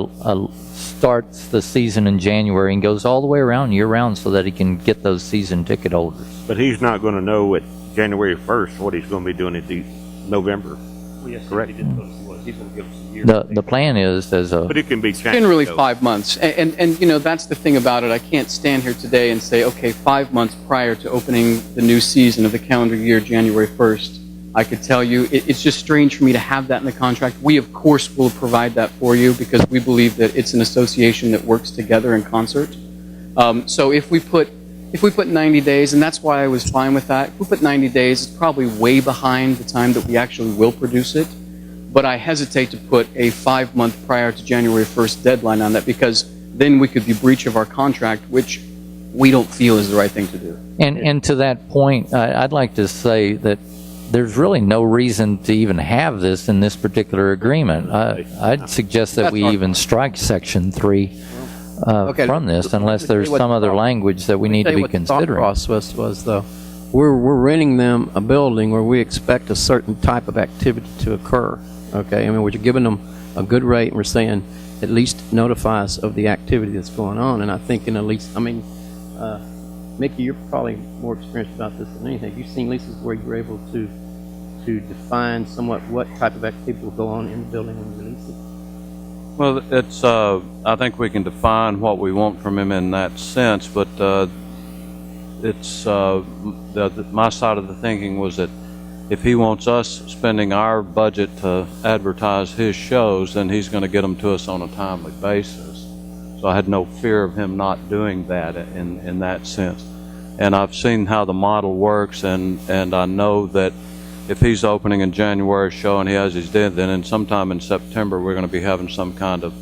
starts the season in January and goes all the way around, year-round, so that he can get those season ticket holders. But he's not going to know at January 1st what he's going to be doing in November. Yes, Correct. He did tell us he was. He's going to give us a year. The plan is But it can be changed. Generally though. 5 months. And that's the thing about it. I can't stand here today and say, okay, 5 months prior to opening the new season of the calendar year, January 1st, I could tell you, it's just strange for me to have that in the contract. We, of course, will provide that for you because we believe that it's an association that works together in concert. So if we put 90 days, and that's why I was fine with that, if we put 90 days, it's probably way behind the time that we actually will produce it. But I hesitate to put a 5 month prior to January 1st deadline on that because then we could be breach of our contract, which we don't feel is the right thing to do. And to that point, I'd like to say that there's really no reason to even have this in this particular agreement. I'd suggest that we even strike Section 3 from this, unless there's some other language that we need to be The thought considering. process was, though, we're renting them a building where we expect a certain type of activity to occur. Okay, I mean, we're giving them a good rate, and we're saying at least notify us of the activity that's going on. And I think in at least, Mickey, you're probably more experienced about this than anything. You've seen leases where you're able to define somewhat what type of activity will go on in the building when you release it. Well, it's, I think we can define what we want from him in that sense, but it's, my side of the thinking was that if he wants us spending our budget to advertise his shows, then he's going to get them to us on a timely basis. So I had no fear of him not doing that in that sense. And I've seen how the model works, and I know that if he's opening in January show and he has his day, then sometime in September we're going to be having some kind of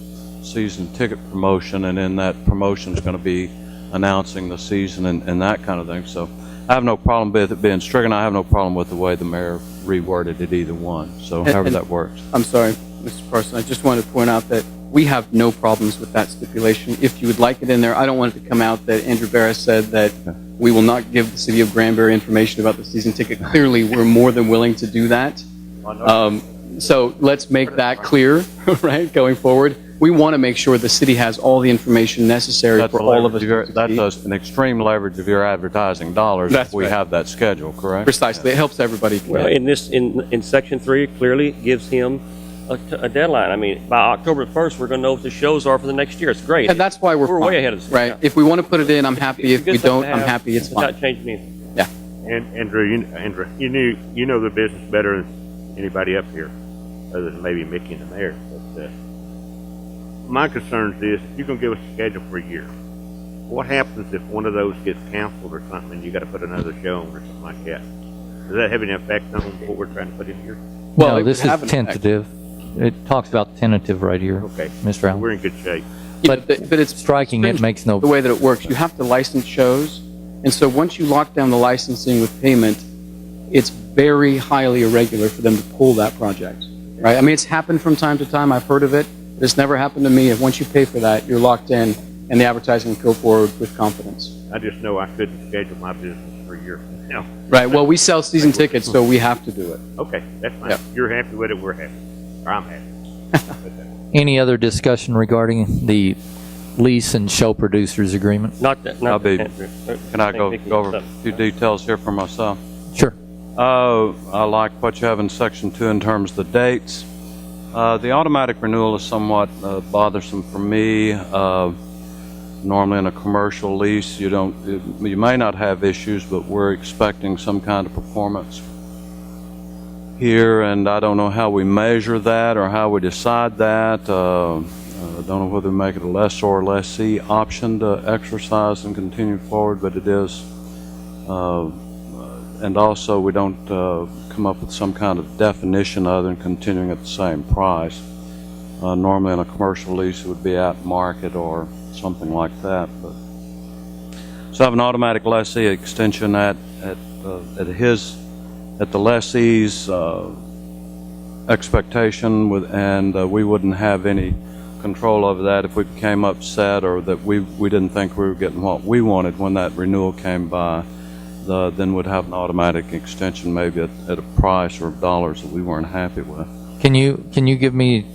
season ticket promotion, and in that promotion is going to be announcing the season and that kind of thing. So I have no problem with it being stricken. I have no problem with the way the mayor reworded it, either one. So however that works. I'm sorry, Mr. Parson. I just wanted to point out that we have no problems with that stipulation. If you would like it in there, I don't want it to come out that Andrew Barris said that we will not give the city of Granbury information about the season ticket. Clearly, we're more than willing to do that. So let's make that clear, right, going forward. We want to make sure the city has all the information necessary for all of us to succeed. That's an extreme leverage of your advertising dollars That's if we right. have that schedule, correct? Precisely. It helps everybody. Well, in Section 3, it clearly gives him a deadline. I mean, by October 1st, we're going to know what the shows are for the next year. It's great. And that's why we're fine. way ahead of the Right. If we want to put it in, I'm happy. If we Good stuff don't, to I'm have. happy. It's It's fine. not changing anything. Yeah. And Andrew, you know the business better than anybody up here, other than maybe Mickey and the mayor. But my concern is if you're going to give us a schedule for a year, what happens if one of those gets canceled or something and you got to put another show on or something like that? Does that have any effect on what we're trying to put in here? Well, No, it this would have is an effect. tentative. It talks about tentative right here, Okay, Mr. Allen. we're in good shape. But it's Striking it makes no... the way that it works. You have to license shows, and so once you lock down the licensing with payment, it's very highly irregular for them to pull that project. Right? I mean, it's happened from time to time. I've heard of it. But it's never happened to me. If once you pay for that, you're locked in, and the advertising will go forward with confidence. I just know I couldn't schedule my business for a year from now. Right. Well, we sell season tickets, so we have to do it. Okay, that's fine. Yeah. You're happy with it, we're happy. Or I'm happy. Any other discussion regarding the lease and show producers agreement? Not that. I'll Not be- that. Can I go over a few details here for myself? Sure. I like what you have in Section 2 in terms of the dates. The automatic renewal is somewhat bothersome for me. Normally in a commercial lease, you may not have issues, but we're expecting some kind of performance here, and I don't know how we measure that or how we decide that. I don't know whether to make it a lessor or lessee option to exercise and continue forward, but it is. And also, we don't come up with some kind of definition other than continuing at the same price. Normally in a commercial lease, it would be at market or something like that. But so I have an automatic lessee extension at the lessee's expectation, and we wouldn't have any control over that if we became upset or that we didn't think we were getting what we wanted when that renewal came by. Then we'd have an automatic extension, maybe at a price or dollars that we weren't happy with. Can you give me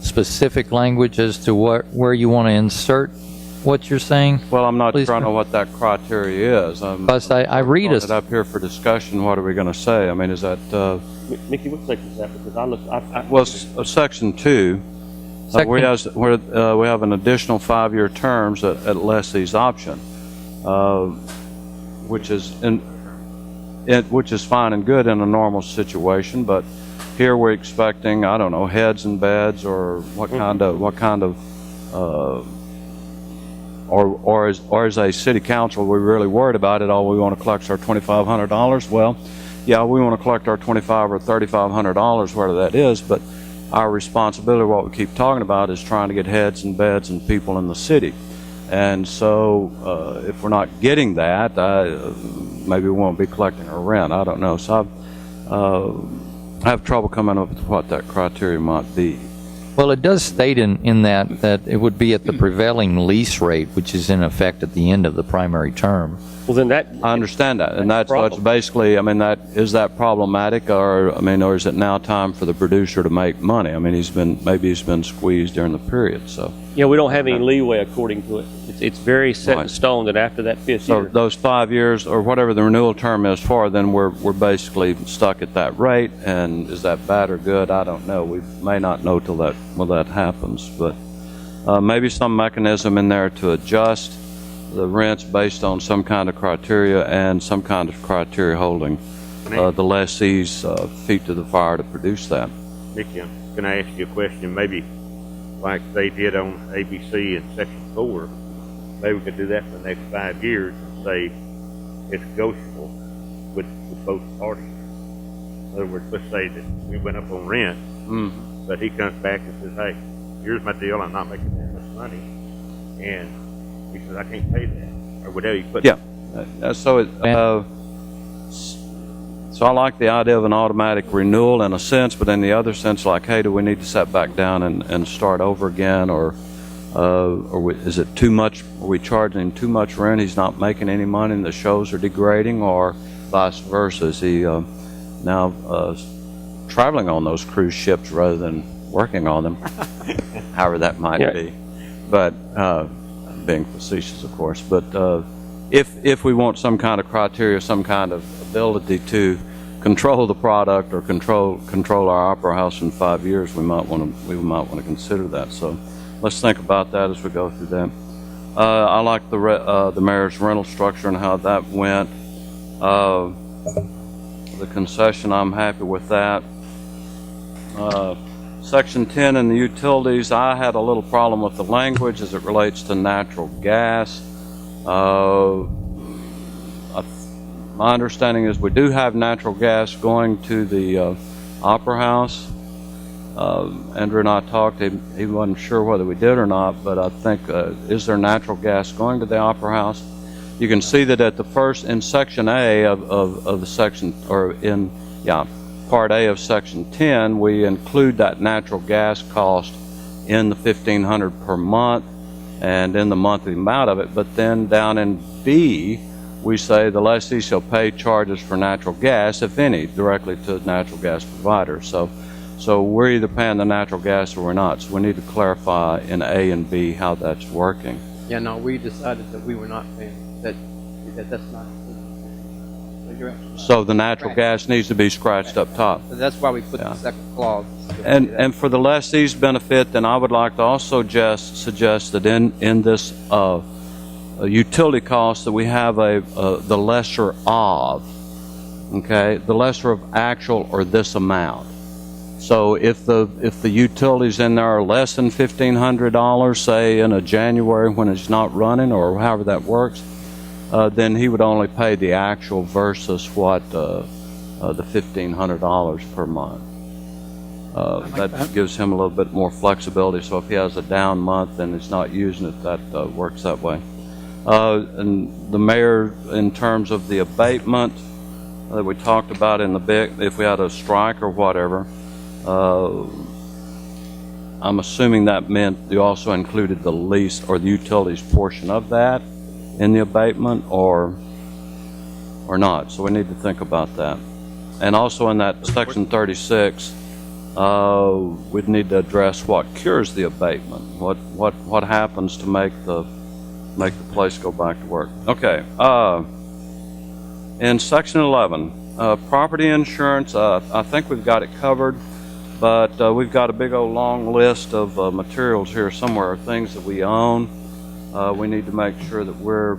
specific language as to where you want to insert what you're saying? Well, I'm not Please, sure I know what that criteria is. Because I read it up here for discussion. What are we going to say? I mean, is that Mickey, what section is that? Because Section 2? We have an additional 5-year terms at lessee's option, which is fine and good in a normal situation, but here we're expecting, I don't know, heads and beds or what kind of or as a city council, we're really worried about it. All we want to collect is our $2,500. Well, yeah, we want to collect our $2,500 or $3,500, whatever that is, but our responsibility, what we keep talking about, is trying to get heads and beds and people in the city. And so if we're not getting that, maybe we won't be collecting our rent. I don't know. So I have trouble coming up with what that criteria might be. Well, it does state in that it would be at the prevailing lease rate, which is in effect at the end of the primary term. Well, then that... I understand that, and that's what's basically, I mean, is that problematic, or is it now time for the producer to make money? I mean, maybe he's been squeezed during the period, so. Yeah, we don't have any leeway according to it. It's very set in stone that after that 5th year. So those 5 years, or whatever the renewal term is for, then we're basically stuck at that rate, and is that bad or good? I don't know. We may not know till that happens, but maybe some mechanism in there to adjust the rents based on some kind of criteria and some kind of criteria holding the lessee's feet to the fire to produce that. Mickey, can I ask you a question? Maybe like they did on ABC in Section 4, maybe we could do that for the next 5 years and say it's negotiable with both parties. In other words, let's say that we went up on rent, but he comes back and says, hey, here's my deal, I'm not making that much money, and he says, I can't pay that, or whatever you put. Yeah. So I like the idea of an automatic renewal in a sense, but in the other sense, like, hey, do we need to sit back down and start over again, or is it too much? Are we charging him too much rent? He's not making any money, and the shows are degrading, or vice versa? Is he now traveling on those cruise ships rather than working on them? However that might be, but. Being facetious, of course, but if we want some kind of criteria, some kind of ability to control the product or control our opera house in 5 years, we might want to consider that. So let's think about that as we go through that. I like the mayor's rental structure and how that went. The concession, I'm happy with that. Section 10 in the utilities, I had a little problem with the language as it relates to natural gas. My understanding is we do have natural gas going to the Opera House. Andrew and I talked, he wasn't sure whether we did or not, but I think, is there natural gas going to the Opera House? You can see that in Section A of the section, Part A of Section 10, we include that natural gas cost in the $1,500 per month and in the monthly amount of it. But then down in B, we say the lessee shall pay charges for natural gas, if any, directly to the natural gas provider. So we're either paying the natural gas or we're not. So we need to clarify in A and B how that's working. Yeah, no, we decided that we were not paying, that's not. So the natural gas needs to be scratched up top. So that's why we put the second clause. And for the lessee's benefit, then I would like to also suggest that in this utility costs that we have the lesser of, okay, the lesser of actual or this amount. So if the utilities in there are less than $1,500, say in a January when it's not running or however that works, then he would only pay the actual versus what the $1,500 per month. That gives him a little bit more flexibility. So if he has a down month and he's not using it, that works that way. And the mayor, in terms of the abatement that we talked about in the big, if we had a strike or whatever, I'm assuming that meant you also included the lease or the utilities portion of that in the abatement, or not. So we need to think about that. And also in that section 36, we'd need to address what cures the abatement. What happens to make the place go back to work. Okay. In section 11, property insurance, I think we've got it covered, but we've got a big old long list of materials here somewhere, things that we own. We need to make sure that we're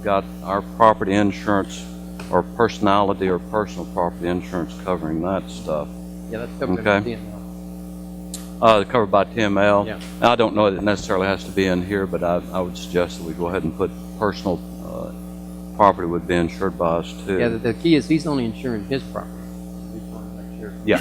got our property insurance or personality or personal property insurance covering that stuff. Yeah, that's covered Okay. in TML. Covered by TML. Yeah. I don't know that it necessarily has to be in here, but I would suggest that we go ahead and put personal property would be insured by us too. Yeah, the key is he's only insuring his property. We just want to make sure. Yeah.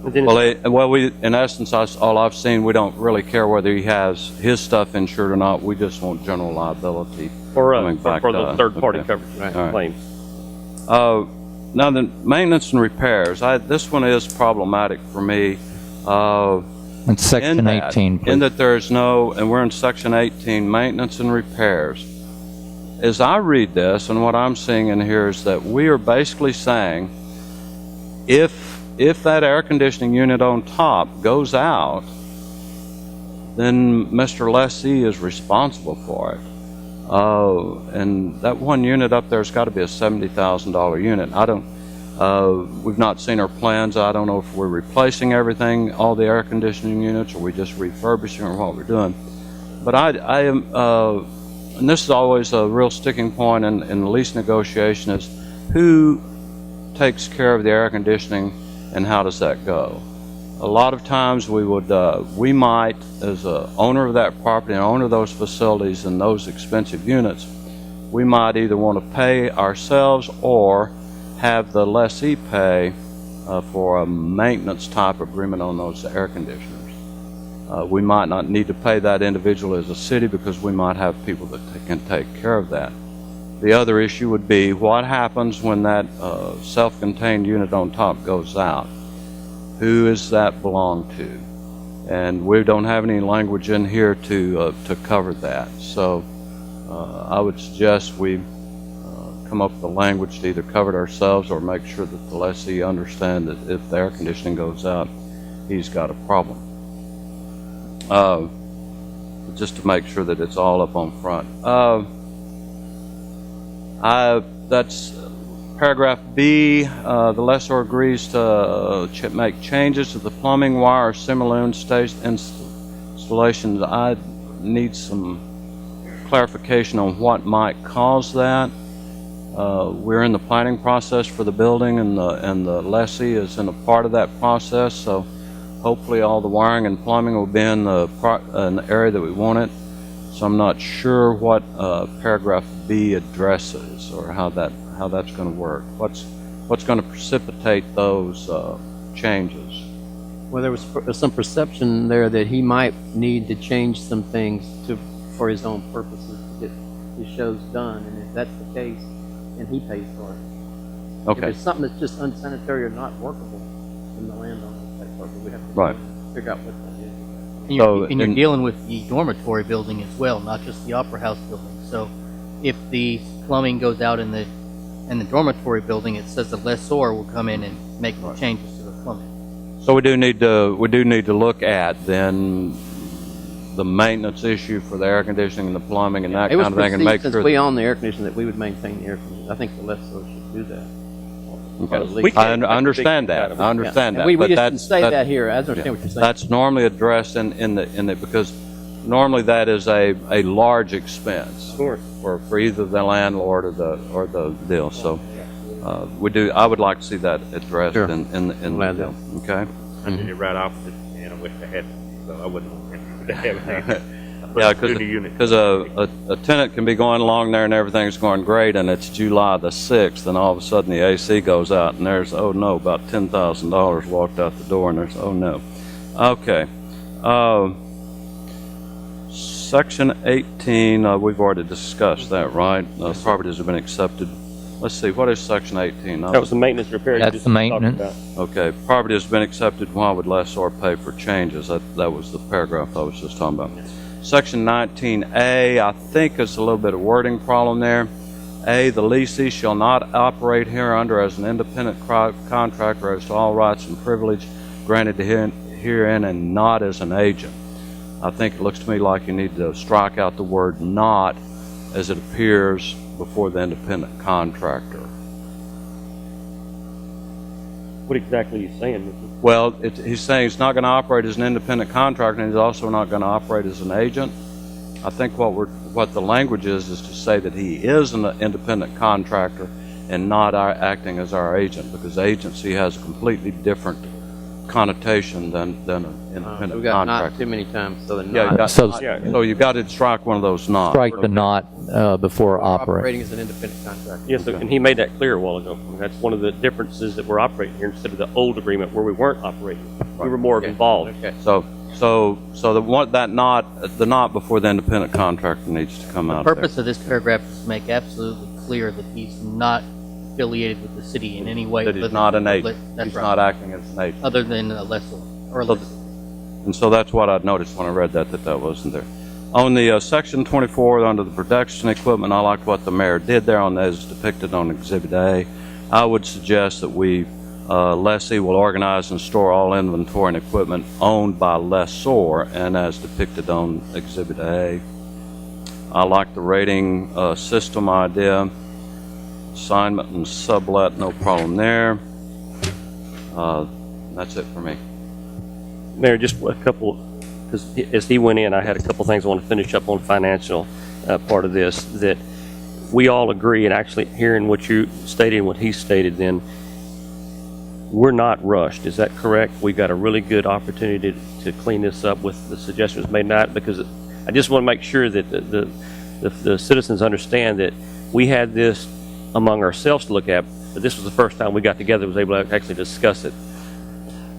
And then Well, we in essence, all I've seen, we don't really care whether he has his stuff insured or not. We just want general liability for coming back for to the us. third-party Okay. coverage Right. All right. claims. Now, the maintenance and repairs. This one is problematic for me. In section in that, 18, please. in that there's no, and we're in section 18, maintenance and repairs. As I read this, and what I'm seeing in here is that we are basically saying, if that air conditioning unit on top goes out, then Mr. Lessee is responsible for it. And that one unit up there's got to be a $70,000 unit. We've not seen our plans. I don't know if we're replacing everything, all the air conditioning units, or we just refurbishing, or what we're doing. But I am, and this is always a real sticking point in the lease negotiation, is who takes care of the air conditioning and how does that go? A lot of times we might, as a owner of that property and owner of those facilities and those expensive units, we might either want to pay ourselves or have the lessee pay for a maintenance type agreement on those air conditioners. We might not need to pay that individual as a city because we might have people that can take care of that. The other issue would be what happens when that self-contained unit on top goes out. Who does that belong to? And we don't have any language in here to cover that. So I would suggest we come up with the language to either cover it ourselves or make sure that the lessee understand that if the air conditioning goes out, he's got a problem. Just to make sure that it's all up on front. That's paragraph B. The lessor agrees to make changes to the plumbing, wire, or similar installations. I need some clarification on what might cause that. We're in the planning process for the building, and the lessee is in a part of that process. So hopefully all the wiring and plumbing will be in the area that we want it. So I'm not sure what paragraph B addresses or how that's going to work. What's going to precipitate those changes? Well, there was some perception there that he might need to change some things for his own purposes to get his shows done, and if that's the case, then he pays for it. Okay. If it's something that's just unsanitary or not workable, then the landowner will pay for it. But we have to Right. figure out what that is. And you're dealing with the dormitory building as well, not just the Opera House building. So if the plumbing goes out in the dormitory building, it says the lessor will come in and make the changes to the plumbing. So we do need to look at then the maintenance issue for the air conditioning and the plumbing and that It was kind of thing, and make perceived, sure since we own the air conditioning, that we would maintain the air conditioning. I think the lessor should do that. Okay. I understand that. I understand And that. we but just didn't say that here. I understand yeah, what you're saying. that's normally addressed in the because normally that is a large expense Of course. for either the landlord or the deal. So I would like to see that addressed Sure. in the Glad deal. Okay. Did it right opposite, and I wish I had, so I wouldn't want to have it. Yeah, Through the unit. because a tenant can be going along there and everything's going great, and it's July the 6th, and all of a sudden the AC goes out, and there's, oh no, about $10,000 walked out the door, and there's, oh no. Okay. Section 18, we've already discussed that, right? Properties have been accepted. Let's see, what is Section 18? That was the maintenance repair. you That's just the talked maintenance. about. Okay, property has been accepted. Why would lessor pay for changes? That was the paragraph I was just talking about. Section 19A, I think it's a little bit of wording problem there. A, the leasee shall not operate hereunder as an independent contractor as to all rights and privilege granted to herein and not as an agent. I think it looks to me like you need to strike out the word not as it appears before the independent contractor. What exactly are you saying, Mr.? Well, he's saying he's not going to operate as an independent contractor, and he's also not going to operate as an agent. I think what the language is to say that he is an independent contractor and not acting as our agent, because agency has a completely different connotation than an independent We got not contractor. too many times, so the Yeah, not. so you've got to strike one of those not. Strike the not before operate. Operating as an independent contractor. Yes, and he made that clear a while ago. I mean, that's one of the differences that we're operating here instead of the old agreement where we weren't operating. We were more Okay. involved. Okay. So the not before the independent contractor needs to come The out there. purpose of this paragraph is to make absolutely clear that he's not affiliated with the city in any way. That he's not an agent. That's He's right. not acting as an agent. Other than a lessor or a So- lessee. And so that's what I'd noticed when I read that wasn't there. On the Section 24, under the production equipment, I like what the mayor did there on as depicted on Exhibit A. I would suggest that lessee will organize and store all inventory and equipment owned by lessor and as depicted on Exhibit A. I like the rating system idea. Assignment and sublet, no problem there. That's it for me. Mayor, just a couple, because as he went in, I had a couple things I want to finish up on financial part of this, that we all agree, and actually hearing what you stated and what he stated then, we're not rushed. Is that correct? We got a really good opportunity to clean this up with the suggestions made tonight, because I just want to make sure that the citizens understand that we had this among ourselves to look at, but this was the first time we got together and was able to actually discuss it.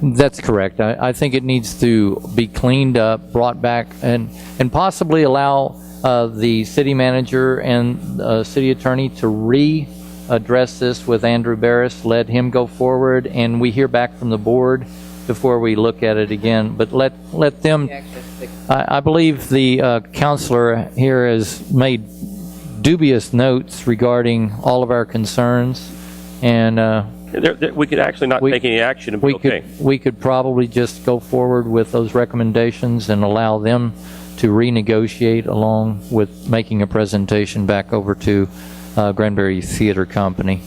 That's correct. I think it needs to be cleaned up, brought back, and possibly allow the city manager and city attorney to readdress this with Andrew Barris, let him go forward, and we hear back from the board before we look at it again. But let them. I believe the counselor here has made dubious notes regarding all of our concerns, and We could actually not take any action and be okay. we could probably just go forward with those recommendations and allow them to renegotiate along with making a presentation back over to Granbury Theater Company.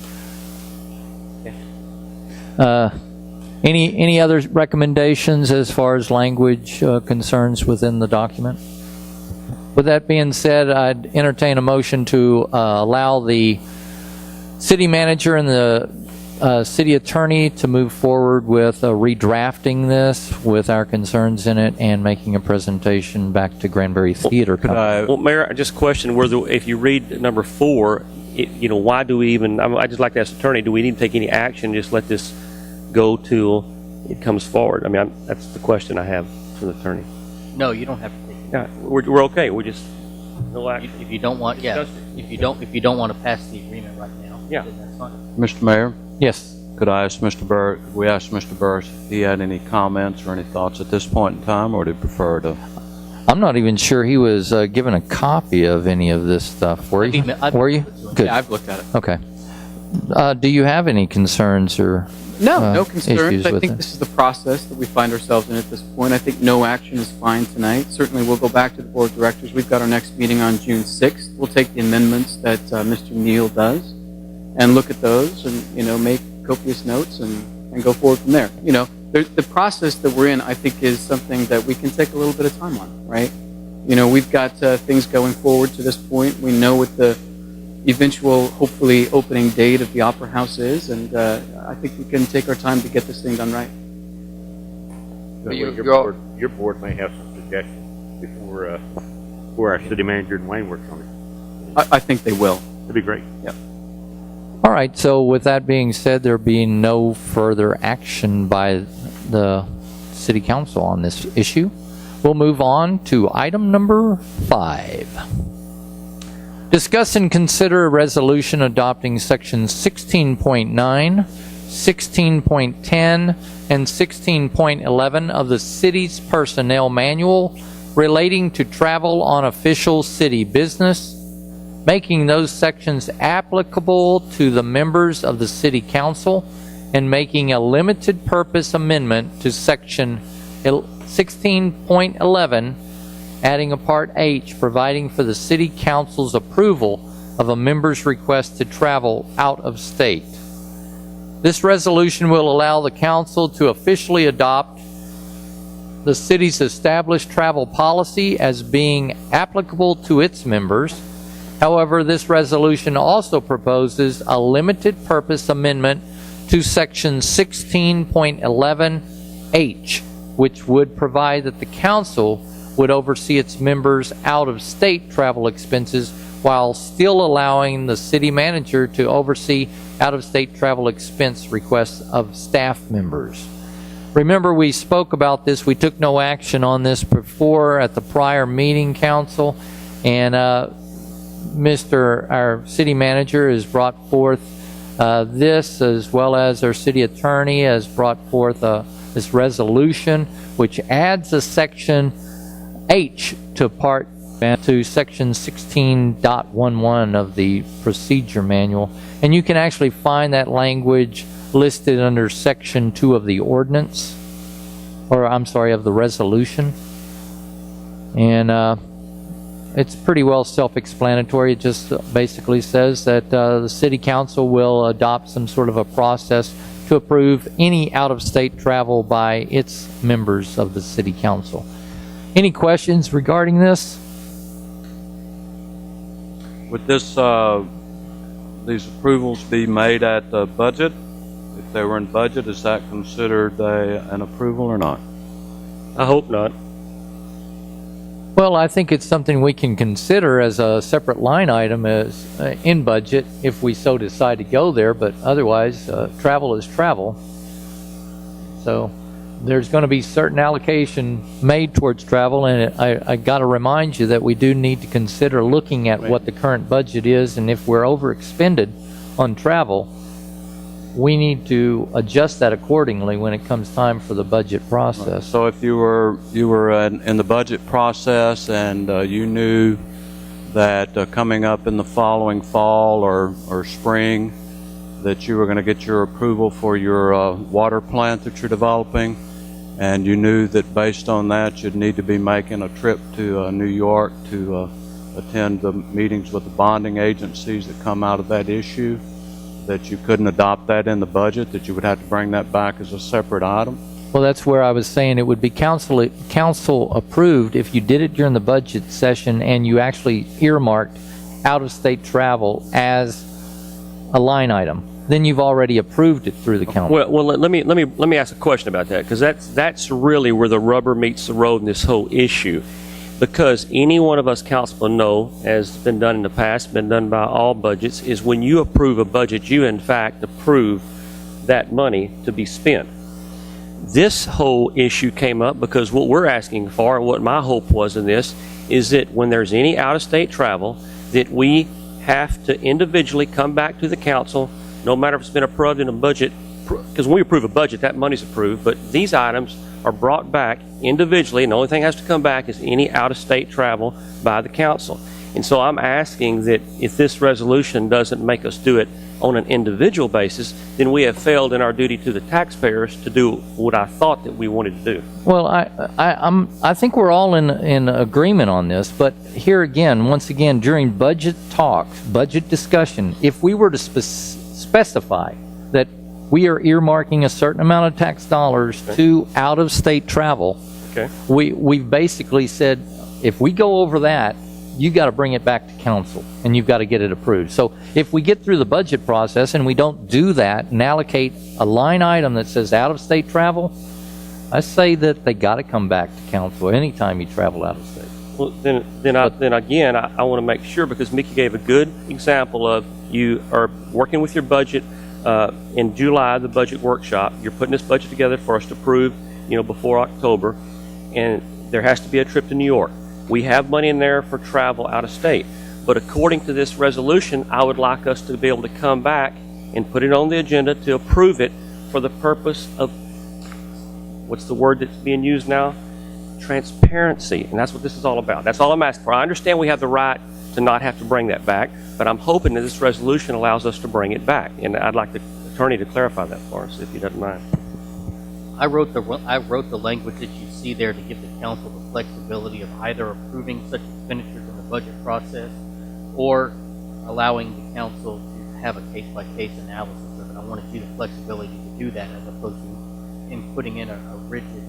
Any other recommendations as far as language concerns within the document? With that being said, I'd entertain a motion to allow the city manager and the city attorney to move forward with redrafting this with our concerns in it and making a presentation back to Granbury Theater Company. Well, Mayor, I just question whether, if you read number 4, why do we even, I just like to ask the attorney, do we need to take any action, just let this go till it comes forward? I mean, that's the question I have for the attorney. No, you don't have to take it. Yeah, we're okay. We're just, no action. If you don't want, yeah, if you don't want to pass the agreement right now, Yeah. then that's fine. Mr. Mayor, Yes. could I ask Mr. Burr, we asked Mr. Burr if he had any comments or any thoughts at this point in time, or do you prefer to? I'm not even sure he was given a copy of any of this stuff. Were you? I've Were you? emailed it to him. Good. Yeah, I've looked at it. Okay. Do you have any concerns or No, no issues concerns. I with think it? this is the process that we find ourselves in at this point. I think no action is fine tonight. Certainly, we'll go back to the board of directors. We've got our next meeting on June 6th. We'll take the amendments that Mr. Neal does and look at those and, make copious notes and go forward from there. The process that we're in, I think, is something that we can take a little bit of time on, right? we've got things going forward to this point. We know what the eventual, hopefully, opening date of the Opera House is, and I think we can take our time to get this thing done right. Your board may have some suggestions before our city manager and Wayne works on it. I think they will. That'd be great. Yeah. All right, so with that being said, there being no further action by the City Council on this issue, we'll move on to item number 5. Discuss and consider a resolution adopting sections 16.9, 16.10, and 16.11 of the city's personnel manual relating to travel on official city business, making those sections applicable to the members of the City Council, and making a limited purpose amendment to section 16.11, adding a part H, providing for the City Council's approval of a member's request to travel out of state. This resolution will allow the Council to officially adopt the city's established travel policy as being applicable to its members. However, this resolution also proposes a limited purpose amendment to section 16.11H, which would provide that the council would oversee its members' out-of-state travel expenses while still allowing the city manager to oversee out-of-state travel expense requests of staff members. Remember, we spoke about this. We took no action on this before at the prior meeting, council, and our city manager has brought forth this, as well as our city attorney has brought forth this resolution, which adds a section H to section 16.11 of the procedure manual. And you can actually find that language listed under section 2 of the ordinance, or I'm sorry, of the resolution. And it's pretty well self-explanatory. It just basically says that the City Council will adopt some sort of a process to approve any out-of-state travel by its members of the City Council. Any questions regarding this? Would these approvals be made at the budget? If they were in budget, is that considered an approval or not? I hope not. Well, I think it's something we can consider as a separate line item as in budget if we so decide to go there, but otherwise, travel is travel. So there's going to be certain allocation made towards travel, and I got to remind you that we do need to consider looking at what the current budget is, and if we're overexpended on travel, we need to adjust that accordingly when it comes time for the budget process. So if you were in the budget process and you knew that coming up in the following fall or spring that you were going to get your approval for your water plant that you're developing, and you knew that based on that you'd need to be making a trip to New York to attend the meetings with the bonding agencies that come out of that issue, that you couldn't adopt that in the budget, that you would have to bring that back as a separate item? Well, that's where I was saying it would be council approved if you did it during the budget session and you actually earmarked out-of-state travel as a line item. Then you've already approved it through the council. Well, let me ask a question about that, because that's really where the rubber meets the road in this whole issue. Because any one of us councilmen know, as has been done in the past, been done by all budgets, is when you approve a budget, you in fact approve that money to be spent. This whole issue came up because what we're asking for, and what my hope was in this, is that when there's any out-of-state travel, that we have to individually come back to the council, no matter if it's been approved in a budget, because when we approve a budget, that money's approved, but these items are brought back individually, and the only thing that has to come back is any out-of-state travel by the council. And so I'm asking that if this resolution doesn't make us do it on an individual basis, then we have failed in our duty to the taxpayers to do what I thought that we wanted to do. Well, I think we're all in agreement on this, but here again, once again, during budget talks, budget discussion, if we were to specify that we are earmarking a certain amount of tax dollars to out-of-state travel, Okay. we've basically said If we go over that, you got to bring it back to council, and you've got to get it approved. So if we get through the budget process and we don't do that and allocate a line item that says out-of-state travel, I say that they got to come back to council anytime you travel out of state. Well, then again, I want to make sure, because Mickey gave a good example of you are working with your budget in July, the budget workshop. You're putting this budget together for us to approve, before October, and there has to be a trip to New York. We have money in there for travel out of state, but according to this resolution, I would like us to be able to come back and put it on the agenda to approve it for the purpose of, what's the word that's being used now? Transparency. And that's what this is all about. That's all I'm asking for. I understand we have the right to not have to bring that back, but I'm hoping that this resolution allows us to bring it back. And I'd like the attorney to clarify that for us, if he doesn't mind. I wrote the language that you see there to give the council the flexibility of either approving such expenditures in the budget process or allowing the council to have a case-by-case analysis of it. I want to see the flexibility to do that as opposed to putting in a rigid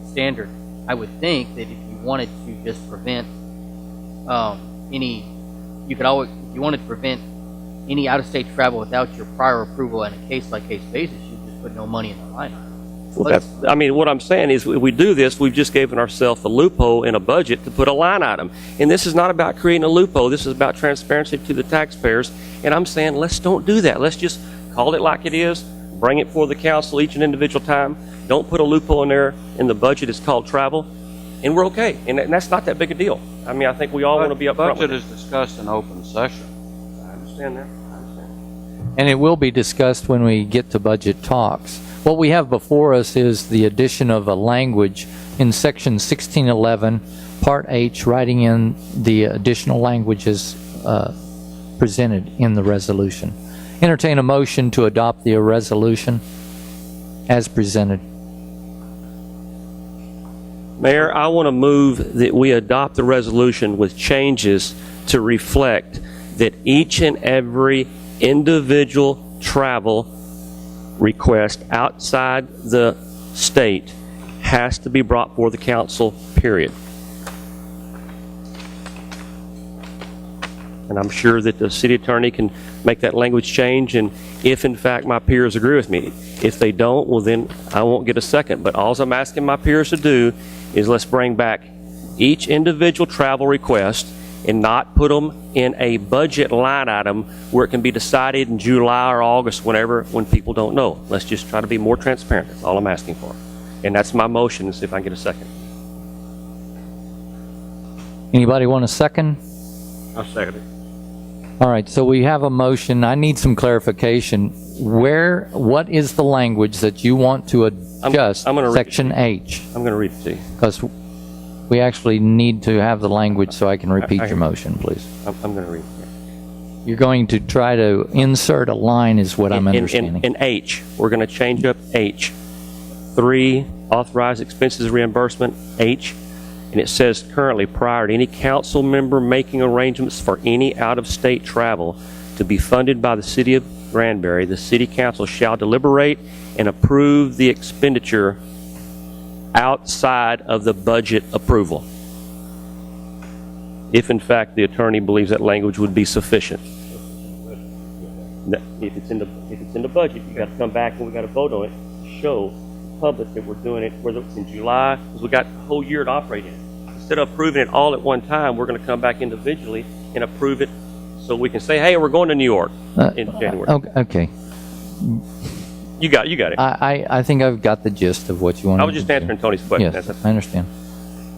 standard. I would think that if you wanted to just prevent if you wanted to prevent any out-of-state travel without your prior approval on a case-by-case basis, you just put no money in the line item. Well, what I'm saying is, if we do this, we've just given ourselves a loophole in a budget to put a line item. And this is not about creating a loophole. This is about transparency to the taxpayers. And I'm saying, let's don't do that. Let's just call it like it is, bring it before the council each and individual time. Don't put a loophole in there in the budget. It's called travel, and we're okay. And that's not that big a deal. I think we all want to be upfront with Budget it. is discussed in open session. I understand that. And it will be discussed when we get to budget talks. What we have before us is the addition of a language in section 1611, part H, writing in the additional languages presented in the resolution. Entertain a motion to adopt the resolution as presented. Mayor, I want to move that we adopt the resolution with changes to reflect that each and every individual travel request outside the state has to be brought before the council, period. And I'm sure that the city attorney can make that language change, and if in fact my peers agree with me. If they don't, well then I won't get a second. But all I'm asking my peers to do is let's bring back each individual travel request and not put them in a budget line item where it can be decided in July or August, when people don't know. Let's just try to be more transparent. That's all I'm asking for. And that's my motion, and see if I can get a second. Anybody want a second? I'll second it. All right, so we have a motion. I need some clarification. What is the language that you want to adjust? I'm gonna read it. Section H, I'm going to read it to you. because we actually need to have the language so I can repeat your motion, please. I'm going to read it. You're going to try to insert a line is what I'm understanding. In H, we're going to change up H. 3, authorized expenses reimbursement, H. And it says currently, prior to any council member making arrangements for any out-of-state travel to be funded by the city of Granbury, the city council shall deliberate and approve the expenditure outside of the budget approval, if in fact the attorney believes that language would be sufficient. If it's in the budget, you got to come back and we got to vote on it to show the public that we're doing it, whether it's in July, because we got a whole year to operate in. Instead of approving it all at one time, we're going to come back individually and approve it so we can say, hey, we're going to New York in January. Okay. You got it. I think I've got the gist of what you want I to was just do. answering Tony's question. Yes, I understand.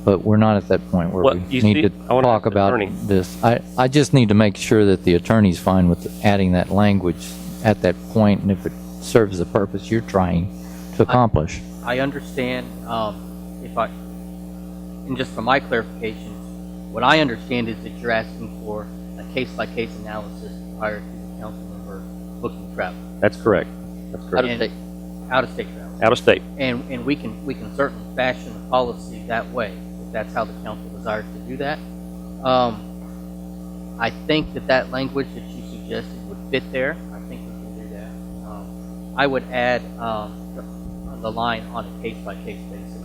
But we're not at that point where Well, we you need see, to I wanna talk ask the about attorney. this. I just need to make sure that the attorney's fine with adding that language at that point, and if it serves the purpose you're trying to accomplish. I understand, and just for my clarification, what I understand is that you're asking for a case-by-case analysis prior to the council member booking travel. That's correct. That's correct. Out-of-state travel. Out of state. And we can certainly fashion a policy that way, if that's how the council desires to do that. I think that language that you suggested would fit there. I think we can do that. I would add the line on a case-by-case basis.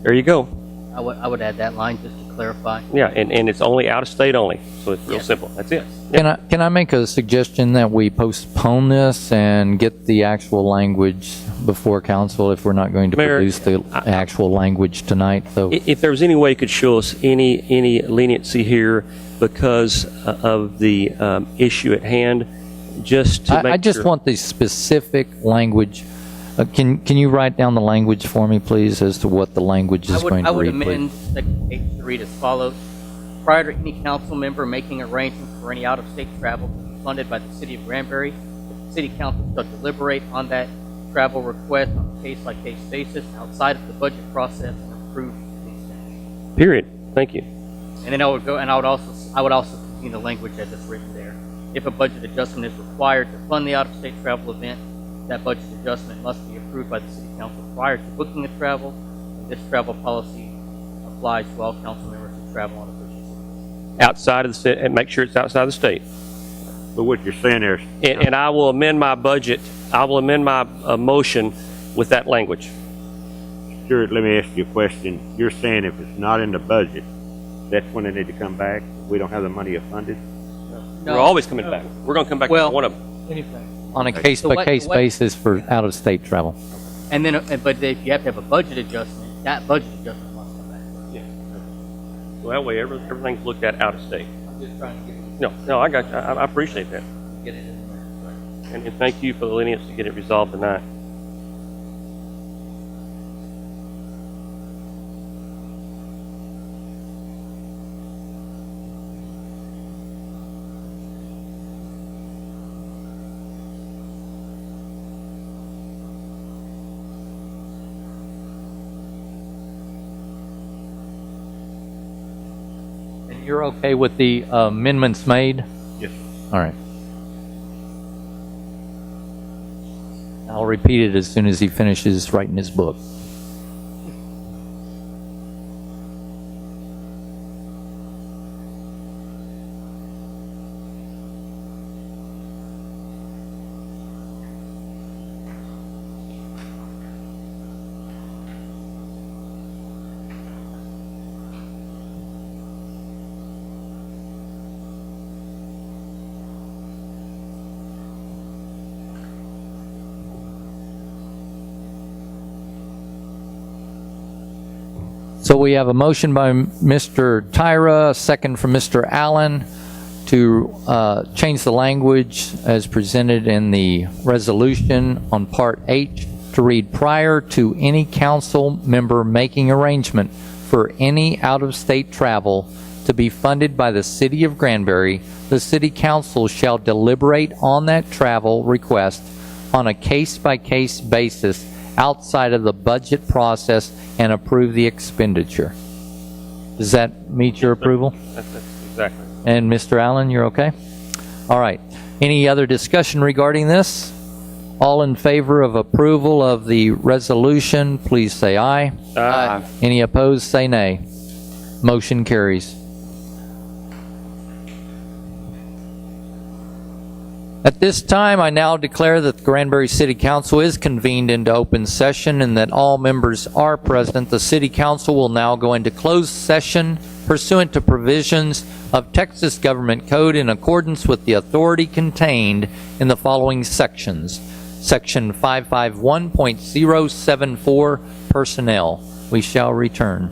There you go. I would add that line just to to clarify. Yeah, and it's only out of state only, so it's real Yes. simple. That's it. Can I make a suggestion that we postpone this and get the actual language before council if we're not going to Mayor, produce the actual language tonight? So If there was any way you could show us any leniency here because of the issue at hand, just to make I just sure. want the specific language. Can you write down the language for me, please, as to what the language is going I to would read, amend please? Section H to read as follows. Prior to any council member making arrangements for any out-of-state travel to be funded by the city of Granbury, the city council shall deliberate on that travel request on a case-by-case basis outside of the budget process and approve the expenditure. Period. Thank you. And then I would also continue the language as it's written there. If a budget adjustment is required to fund the out-of-state travel event, that budget adjustment must be approved by the city council prior to booking the travel. This travel policy applies to all council members who travel on official business. Outside of the state, and make sure it's outside the state. But what you're saying there, And I will amend my budget. I will amend my motion with that language. Stuart, let me ask you a question. You're saying if it's not in the budget, that's when they need to come back? We don't have the money to fund it? We're always coming back. We're going to come back Well- to one of them. On a case-by-case what- basis for out-of-state travel. And then, but if you have to have a budget adjustment, that budget adjustment must come back. So that way, everything's looked at out of state. I'm just trying to get No, I got you. I appreciate that. it in there. And thank you for the lenience to get it resolved tonight. And you're okay with the amendments made? Yes. All right. I'll repeat it as soon as he finishes writing his book. So we have a motion by Mr. Tyra, a second from Mr. Allen, to change the language as presented in the resolution on Part H to read, prior to any council member making arrangement for any out-of-state travel to be funded by the city of Granbury, the city council shall deliberate on that travel request on a case-by-case basis outside of the budget process and approve the expenditure. Does that meet your approval? That's exactly. And Mr. Allen, you're okay? All right. Any other discussion regarding this? All in favor of approval of the resolution, please say aye. Aye. Any opposed, say nay. Motion carries. At this time, I now declare that the Granbury City Council is convened into open session and that all members are present. The City Council will now go into closed session pursuant to provisions of Texas Government Code in accordance with the authority contained in the following sections. Section 551.074, Personnel. We shall return.